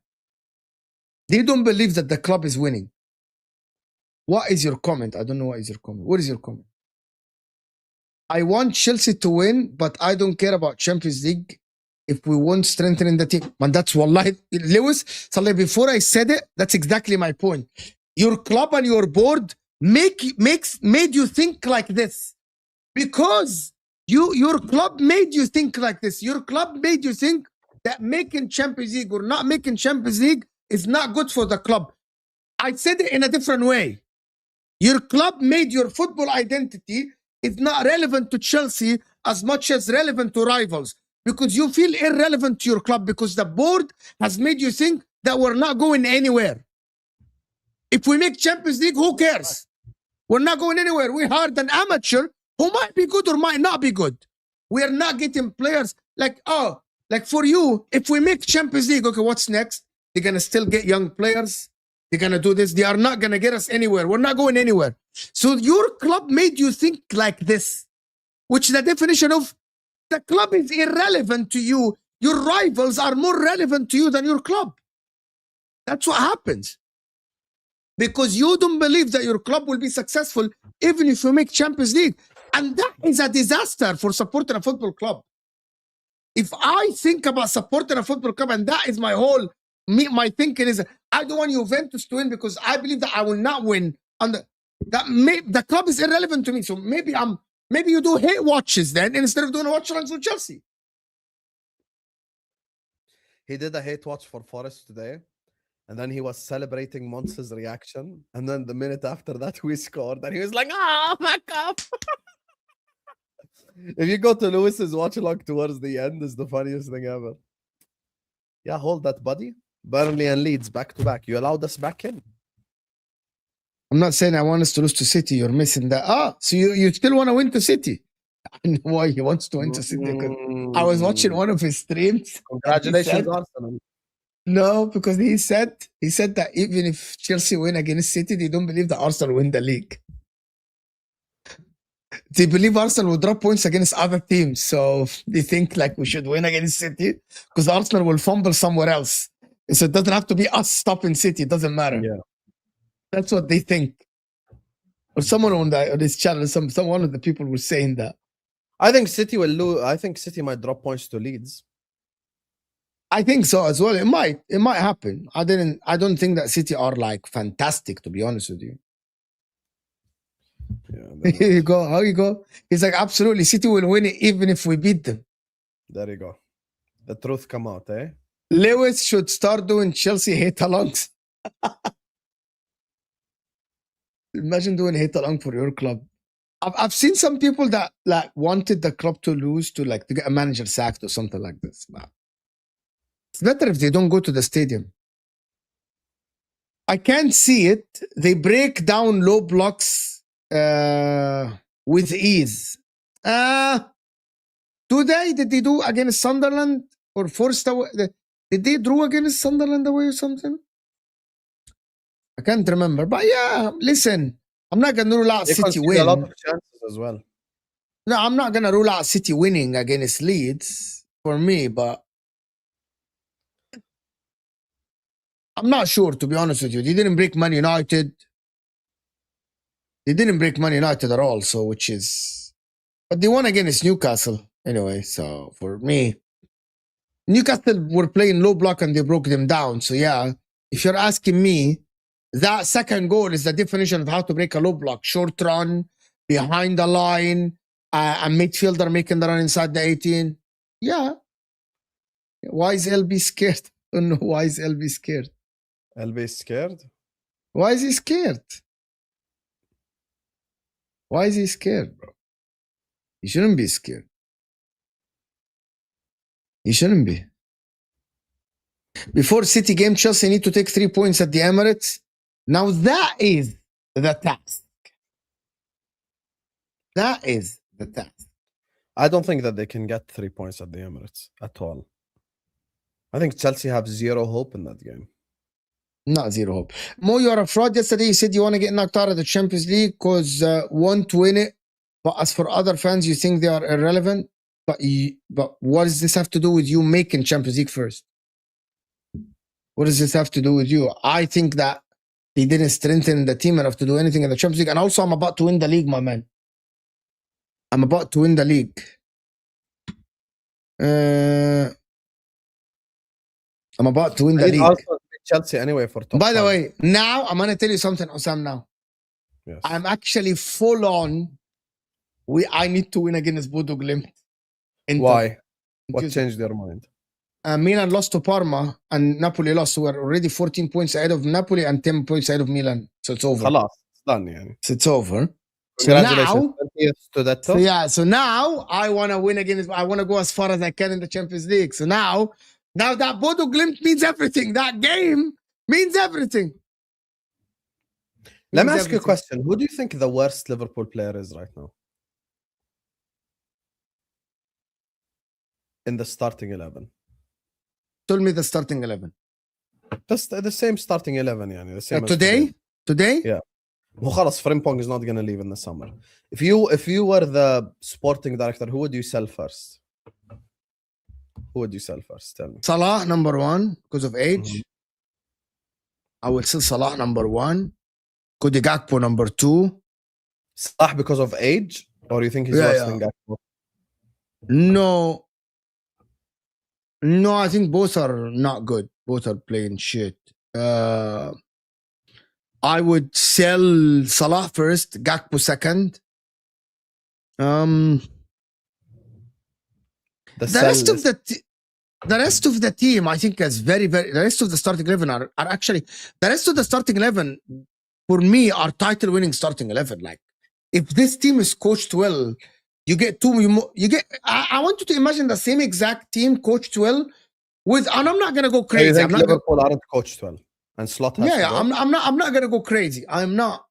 They don't believe that the club is winning. What is your comment? I don't know what is your comment. What is your comment? I want Chelsea to win, but I don't care about Champions League if we want strengthening the team. And that's wallahi, Lewis, Saleh, before I said it, that's exactly my point. Your club and your board made you think like this because your club made you think like this. Your club made you think that making Champions League or not making Champions League is not good for the club. I said it in a different way. Your club made your football identity is not relevant to Chelsea as much as relevant to rivals because you feel irrelevant to your club because the board has made you think that we're not going anywhere. If we make Champions League, who cares? We're not going anywhere. We hired an amateur who might be good or might not be good. We are not getting players like for you, if we make Champions League, okay, what's next? They're going to still get young players. They're going to do this. They are not going to get us anywhere. We're not going anywhere. So your club made you think like this, which is the definition of the club is irrelevant to you. Your rivals are more relevant to you than your club. That's what happens. Because you don't believe that your club will be successful even if you make Champions League. And that is a disaster for supporting a football club. If I think about supporting a football club, and that is my whole, my thinking is, I don't want Juventus to win because I believe that I will not win. The club is irrelevant to me. So maybe you do hate watches then instead of doing a watch alongs with Chelsea. He did a hate watch for Forest today. And then he was celebrating Mons' reaction. And then the minute after that, we scored. And he was like, oh, my God. If you go to Lewis's watch along towards the end, is the funniest thing ever. Yeah, hold that, buddy. Burnley and Leeds back to back. You allowed us back in. I'm not saying I want us to lose to City. You're missing that. So you still want to win to City? I know why he wants to win to City. Because I was watching one of his streams. Congratulations, Arsenal. No, because he said that even if Chelsea win against City, they don't believe that Arsenal win the league. They believe Arsenal will drop points against other teams. So they think like we should win against City because Arsenal will fumble somewhere else. So it doesn't have to be us stopping City. It doesn't matter. Yeah. That's what they think. Or someone on this channel, one of the people was saying that. I think City will lose. I think City might drop points to Leeds. I think so as well. It might happen. I don't think that City are like fantastic, to be honest with you. Yeah, Here you go. How you go? He's like, absolutely. City will win it even if we beat them. There you go. The truth come out, eh? Lewis should start doing Chelsea hate alongs. Imagine doing hate along for your club. I've seen some people that like wanted the club to lose to get a manager sacked or something like this. But it's better if they don't go to the stadium. I can't see it. They break down low blocks with ease. Today, did they do against Sunderland or Forest away? Did they draw against Sunderland away or something? I can't remember. But yeah, listen, I'm not going to rule out City win. A lot of chances as well. No, I'm not going to rule out City winning against Leeds for me, but I'm not sure, to be honest with you. They didn't break Man United. They didn't break Man United at all, so but they won against Newcastle anyway. So for me, Newcastle were playing low block and they broke them down. So yeah, if you're asking me, that second goal is the definition of how to break a low block. Short run, behind the line, a midfielder making the run inside the 18. Yeah. Why is LB scared? I don't know why is LB scared. LB scared? Why is he scared? Why is he scared, bro? He shouldn't be scared. He shouldn't be. Before City game, Chelsea need to take 3 points at the Emirates. Now that is the task. That is the task. I don't think that they can get 3 points at the Emirates at all. I think Chelsea have zero hope in that game. Not zero hope. Mo, you're a fraud. Yesterday you said you want to get knocked out of the Champions League because want to win it. But as for other fans, you think they are irrelevant. But what does this have to do with you making Champions League first? What does this have to do with you? I think that they didn't strengthen the team enough to do anything in the Champions League. And also, I'm about to win the league, my man. I'm about to win the league. I'm about to win the league. Also Chelsea anyway for top. By the way, now I'm going to tell you something, Osam, now. Yes. I'm actually full on. I need to win against Bodo Glimt. Why? What changed their mind? Milan lost to Parma and Napoli lost. So we're already 14 points ahead of Napoli and 10 points ahead of Milan. So it's over. خلاص, it's done يعني. So it's over. Congratulations. So now I want to win against. I want to go as far as I can in the Champions League. So now that Bodo Glimt means everything. That game means everything. Let me ask you a question. Who do you think the worst Liverpool player is right now? In the starting 11. Tell me the starting 11. Just the same starting 11 يعني. The same Today? Yeah. وخلاص Frimpong is not going to leave in the summer. If you were the sporting director, who would you sell first? Who would you sell first? Tell me. Salah, number one, because of age. I will sell Salah number 1. Cody Gakpo number 2. Salah because of age, or you think he's worse than Gakpo? No, I think both are not good. Both are playing shit. I would sell Salah first, Gakpo second. The rest of the team, I think, is very, very. The rest of the starting 11 are actually the rest of the starting 11 for me are title-winning starting 11. Like, if this team is coached well, you get two. You get. I want you to imagine the same exact team coached well with. And I'm not gonna go crazy. You think Liverpool aren't coached well, and Slot has to go? I'm not gonna go crazy. I'm not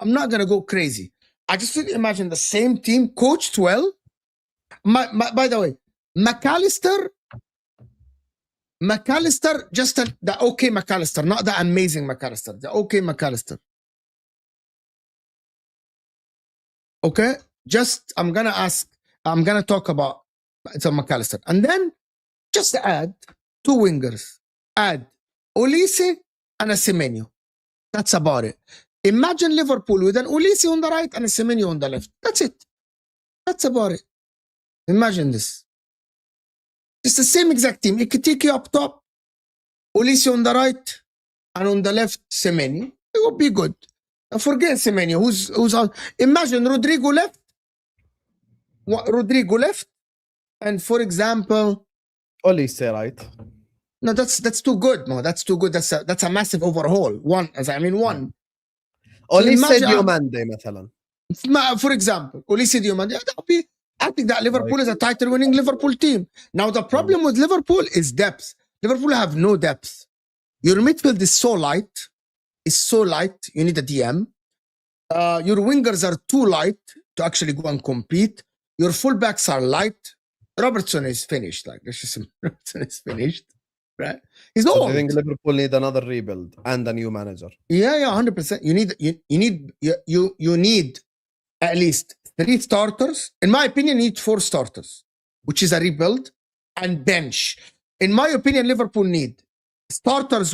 gonna go crazy. I just want to imagine the same team coached well. By the way, Mac Allister, just the okay Mac Allister, not the amazing Mac Allister, the okay Mac Allister. Okay, just I'm gonna talk about Mac Allister, and then just add 2 wingers, add Olise and a Semenyo. That's about it. Imagine Liverpool with an Olise on the right and a Semenyo on the left. That's it. That's about it. Imagine this. It's the same exact team. Ekitike up top, Olise on the right, and on the left, Semenyo. It will be good. And forget Semenyo. Who's on? Imagine Rodrigo left, and for example, Olise right. No, that's too good. No, that's too good. That's a massive overhaul. One. Olise Diomande, مثلا. For example, Olise Diomande. I think that Liverpool is a title-winning Liverpool team. Now, the problem with Liverpool is depth. Liverpool have no depth. Your midfield is so light. You need a DM. Your wingers are too light to actually go and compete. Your fullbacks are light. Robertson is finished. Robertson is finished. Right? He's old. Do you think Liverpool need another rebuild and a new manager? Yeah, 100%. You need at least 3 starters. In my opinion, you need 4 starters, which is a rebuild, and bench. In my opinion, Liverpool need starters.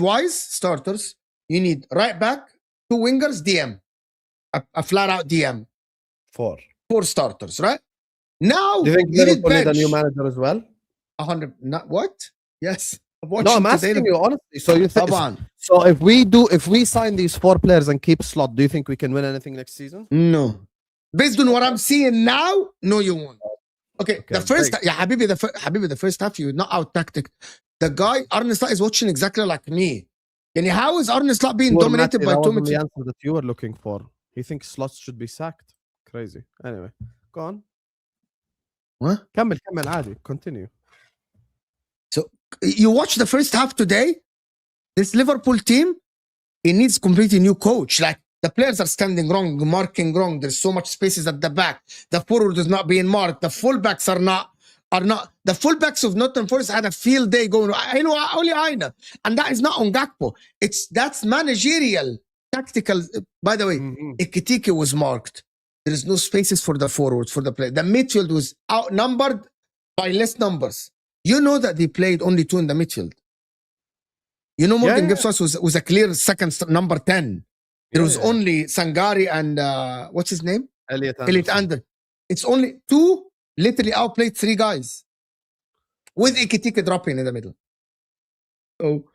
You need right back, 2 wingers, DM, a flat out DM. 4 starters, right? Now, do you think Liverpool need a new manager as well? 100. Not what? Yes. No, I'm asking you honestly. So you think? So if we sign these 4 players and keep Slot, do you think we can win anything next season? No. Based on what I'm seeing now, no, you won't. Okay. The first, Habibi, the first half, you're not out tactic. The guy Arne Slot is watching exactly like me. And how is Arne Slot being dominated by 2 midfielders? The answer that you were looking for. He thinks Slot should be sacked. Crazy. Anyway, go on. What? كمل عادي. Continue. So you watch the first half today. This Liverpool team, it needs completely new coach. Like, the players are standing wrong, marking wrong. There's so much spaces at the back. The forward is not being marked. The fullbacks are not. The fullbacks of Nottingham Forest had a field day going. I know, only I know, and that is not on Gakpo. That's managerial, tactical. By the way, Ekitike was marked. There is no spaces for the forwards, for the play. The midfield was outnumbered by less numbers. You know that they played only 2 in the midfield. You know, Morgan Gibbs was a clear second number 10. There was only Sangari and what's his name? Elliot Anderson. It's only 2 literally outplayed 3 guys with Ekitike dropping in the middle. So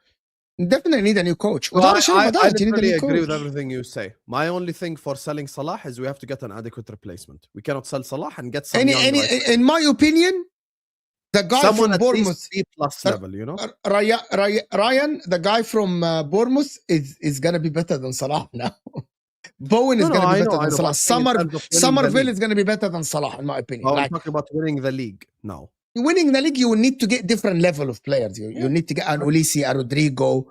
definitely need a new coach. Well, I definitely agree with everything you say. My only thing for selling Salah is we have to get an adequate replacement. We cannot sell Salah and get some in my opinion, the guy someone from Bournemouth, plus level, you know, Ryan, the guy from Bournemouth is gonna be better than Salah now. Bowen is gonna be better than Salah. Somerville is gonna be better than Salah, in my opinion. I'm talking about winning the league now. Winning the league, you will need to get different level of players. You need to get an Olise, a Rodrigo.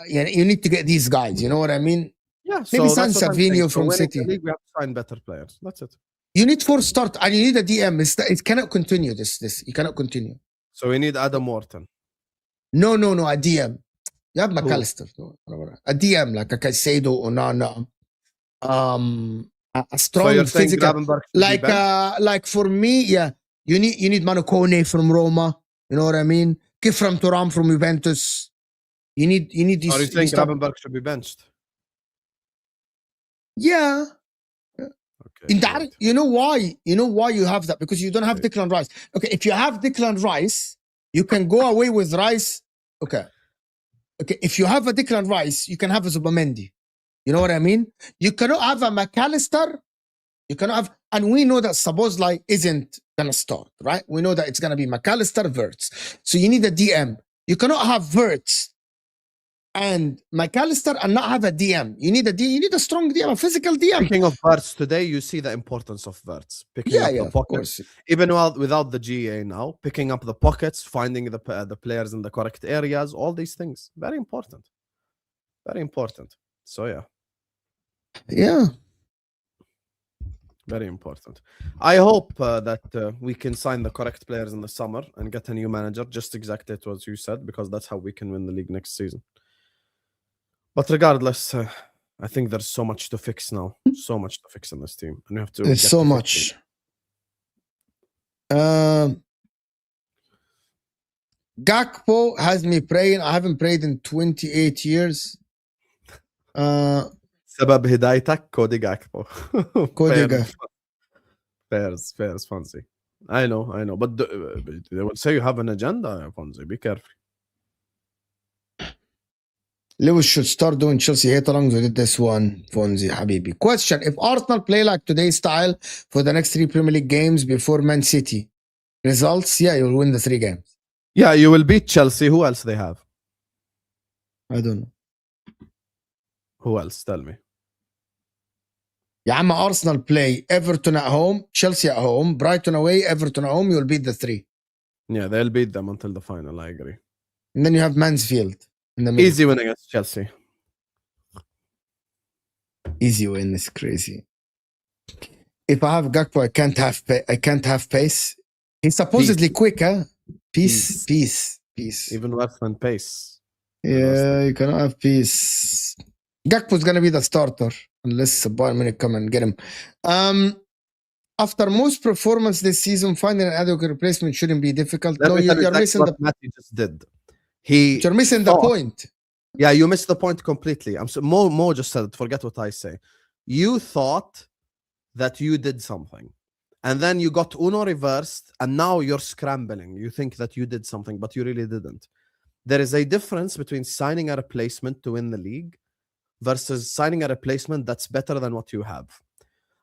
You need to get these guys. You know what I mean? Yeah. Maybe San Savino from City. The league, we have to find better players. That's it. You need 4 start, and you need a DM. It cannot continue. This you cannot continue. So we need Adam Morton. No, a DM. You have Mac Allister. A DM like a Caicedo or Nana. A strong physical. Like for me, yeah. You need Manukone from Roma. You know what I mean? Kifram Thuram from Juventus. You need these. Are you saying Gravenberch should be benched? Yeah. Okay. You know why? You know why you have that? Because you don't have Declan Rice. Okay, if you have Declan Rice, you can go away with Rice. Okay. If you have a Declan Rice, you can have a Zubamendi. You know what I mean? You cannot have a Mac Allister. You cannot have, and we know that Szoboszlai isn't gonna start, right? We know that it's gonna be Mac Allister, Wirtz. So you need a DM. You cannot have Wirtz and Mac Allister and not have a DM. You need a strong DM, a physical DM. Speaking of Wirtz, today you see the importance of Wirtz. Picking up the pockets. Even without the GA now, picking up the pockets, finding the players in the correct areas, all these things. Very important. Very important. So yeah. Yeah. Very important. I hope that we can sign the correct players in the summer and get a new manager, just exactly what you said, because that's how we can win the league next season. But regardless, I think there's so much to fix now. So much to fix in this team. And we have to. There's so much. Gakpo has me praying. I haven't prayed in 28 years. سبب هدايتك كودي Gakpo. Cody Gakpo. Fairs, Fonzie. I know. But they will say you have an agenda, Fonzie. Be careful. Lewis should start doing Chelsea hate alongs with this one, Fonzie Habibi. Question: if Arsenal play like today's style for the next 3 Premier League games before Man City, results? Yeah, you'll win the 3 games. Yeah, you will beat Chelsea. Who else they have? I don't know. Who else? Tell me. يا عم Arsenal play Everton at home, Chelsea at home, Brighton away, Everton at home. You'll beat the 3. Yeah, they'll beat them until the final. I agree. And then you have Mansfield in the middle. Easy win against Chelsea. Easy win is crazy. If I have Gakpo, I can't have pace. He's supposedly quick, huh? Peace. Even worse than pace. Yeah, you cannot have peace. Gakpo's gonna be the starter unless Bayern Munich come and get him. After most performance this season, finding an adequate replacement shouldn't be difficult. No, you're missing the. Matty just did. You're missing the point. Yeah, you missed the point completely. Mo just said it. Forget what I say. You thought that you did something, and then you got Uno reversed, and now you're scrambling. You think that you did something, but you really didn't. There is a difference between signing a replacement to win the league versus signing a replacement that's better than what you have.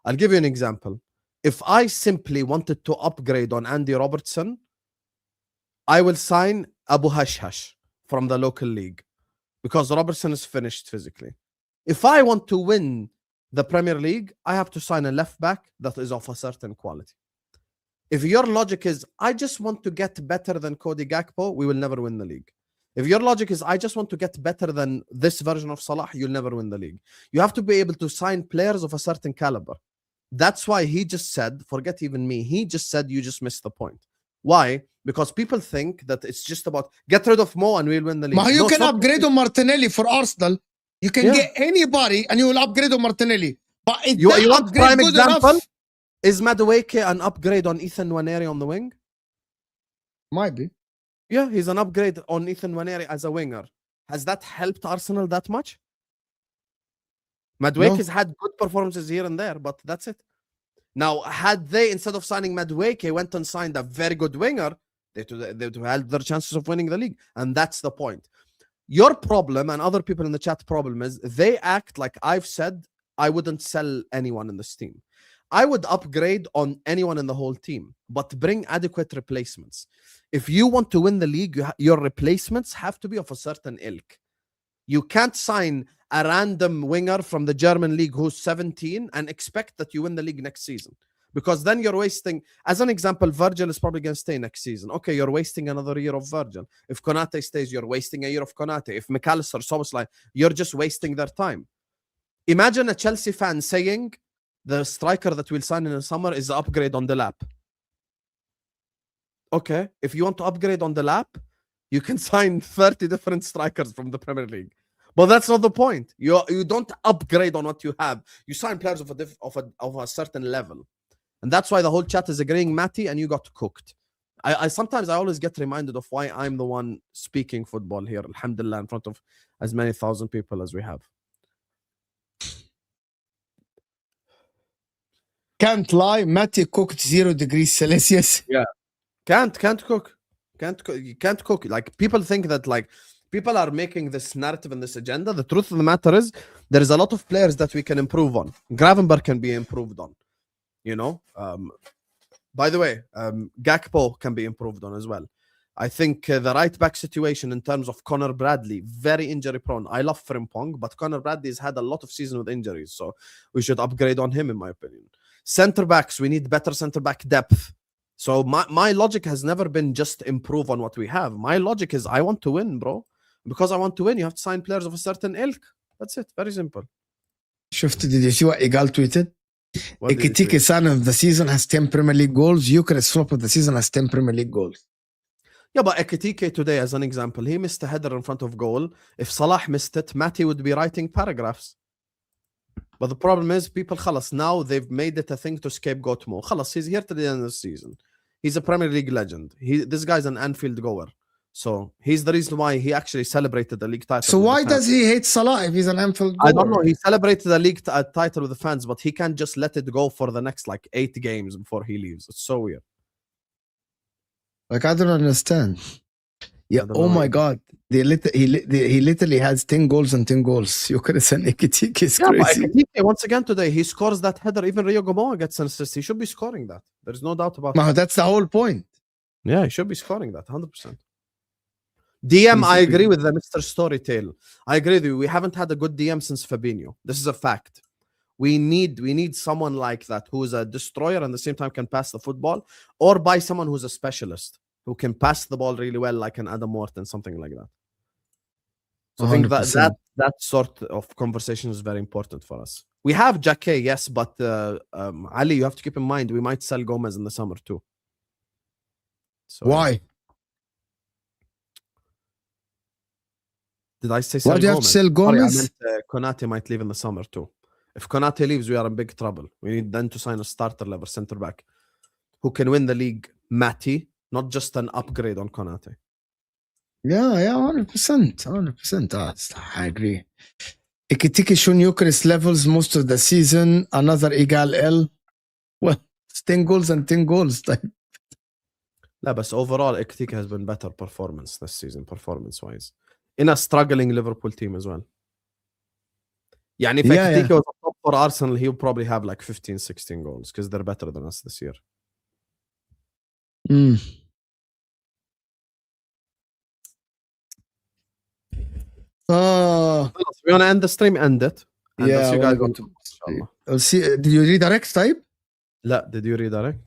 I'll give you an example. If I simply wanted to upgrade on Andy Robertson, I will sign Abu Hashhash from the local league because Robertson is finished physically. If I want to win the Premier League, I have to sign a left back that is of a certain quality. If your logic is, I just want to get better than Cody Gakpo, we will never win the league. If your logic is, I just want to get better than this version of Salah, you'll never win the league. You have to be able to sign players of a certain caliber. That's why he just said, forget even me, he just said you just missed the point. Why? Because people think that it's just about get rid of Mo and we'll win the league. You can upgrade on Martinelli for Arsenal. You can get anybody and you will upgrade on Martinelli. But you want prime example? Enough? Is Madueke an upgrade on Ethan Nwaneri on the wing? Might be. Yeah, he's an upgrade on Ethan Nwaneri as a winger. Has that helped Arsenal that much? Madueke has had good performances here and there, but that's it. Now, had they, instead of signing Madueke, went and signed a very good winger, they would have had their chances of winning the league. And that's the point. Your problem, and other people in the chat problem, is they act like I've said I wouldn't sell anyone in this team. I would upgrade on anyone in the whole team, but bring adequate replacements. If you want to win the league, your replacements have to be of a certain ilk. You can't sign a random winger from the German league who's 17 and expect that you win the league next season. Because then you're wasting, as an example, Virgil is probably going to stay next season. Okay, you're wasting another year of Virgil. If Konate stays, you're wasting a year of Konate. If Mac Allister, Szoboszlai, you're just wasting their time. Imagine a Chelsea fan saying the striker that we'll sign in the summer is the upgrade on the lap. Okay, if you want to upgrade on the lap, you can sign 30 different strikers from the Premier League. But that's not the point. You don't upgrade on what you have. You sign players of a certain level. And that's why the whole chat is agreeing, Matty, and you got cooked. I sometimes I always get reminded of why I'm the one speaking football here, alhamdulillah, in front of as many thousand people as we have. Can't lie, Matty cooked 0 degrees Celsius. Yeah. Can't cook. You can't cook. Like, people think that, like, people are making this narrative and this agenda. The truth of the matter is there is a lot of players that we can improve on. Gravenberg can be improved on, you know. By the way, Gakpo can be improved on as well. I think the right back situation in terms of Connor Bradley, very injury prone. I love Frimpong, but Connor Bradley has had a lot of season with injuries, so we should upgrade on him, in my opinion. Center backs, we need better center back depth. So my logic has never been just improve on what we have. My logic is I want to win, bro. Because I want to win, you have to sign players of a certain ilk. That's it. Very simple. Did you see what Igal tweeted? Ekitike San of the season has 10 Premier League goals. Gyökeres flop of the season has 10 Premier League goals. Yeah, but Ekitike today, as an example, he missed a header in front of goal. If Salah missed it, Matty would be writing paragraphs. But the problem is, people, khalas, now they've made it a thing to scapegoat Mo. Khalas, he's here to the end of the season. He's a Premier League legend. This guy's an Anfield goer. So he's the reason why he actually celebrated the league title. So why does he hate Salah if he's an Anfield goer? I don't know. He celebrated the league title with the fans, but he can't just let it go for the next, like, 8 games before he leaves. It's so weird. Like, I don't understand. Yeah. Oh my God. He literally has 10 goals and 10 goals. Gyökeres and Ekitike is crazy. But Ekitike, once again today, he scores that header. Even Rio Ngumoha gets an assist. He should be scoring that. There's no doubt about it. That's the whole point. Yeah, he should be scoring that 100%. DM, I agree with the Mr. Storytale. I agree with you. We haven't had a good DM since Fabinho. This is a fact. We need someone like that who is a destroyer and at the same time can pass the football, or buy someone who's a specialist who can pass the ball really well, like an Adam Morton, something like that. So 100%. I think that sort of conversation is very important for us. We have Jacquet, yes, but Ali, you have to keep in mind we might sell Gomez in the summer too. So, why? Did I say sell Why do you have to sell Gomez? Sorry, I meant Konate might leave in the summer too. If Konate leaves, we are in big trouble. We need then to sign a starter level center back who can win the league, Matty, not just an upgrade on Konate. Yeah, 100%. I agree. Ekitike shown Gyökeres levels most of the season. Another Igal L. Well, it's 10 goals and 10 goals. No, but overall, Ekitike has been better performance this season, performance-wise. In a struggling Liverpool team as well. Yeah, if Ekitike was top for Arsenal, he would probably have like 15, 16 goals because they're better than us this year. We want to end the stream, end it. And yeah, you guys want to see. Did you redirect type? لا, did you redirect?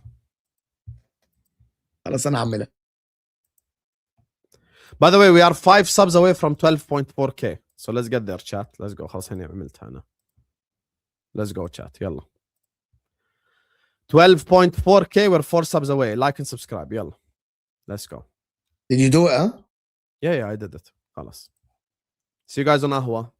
خلاص انا اعملها. By the way, we are 5 subs away from 12.4k. So let's get there, chat. Let's go. خلاص هني عملتها انا. Let's go, chat. يلا. 12.4k, we're 4 subs away. Like and subscribe. يلا. Let's go. Did you do it, huh? Yeah, I did it. خلاص. See you guys on Ahwa.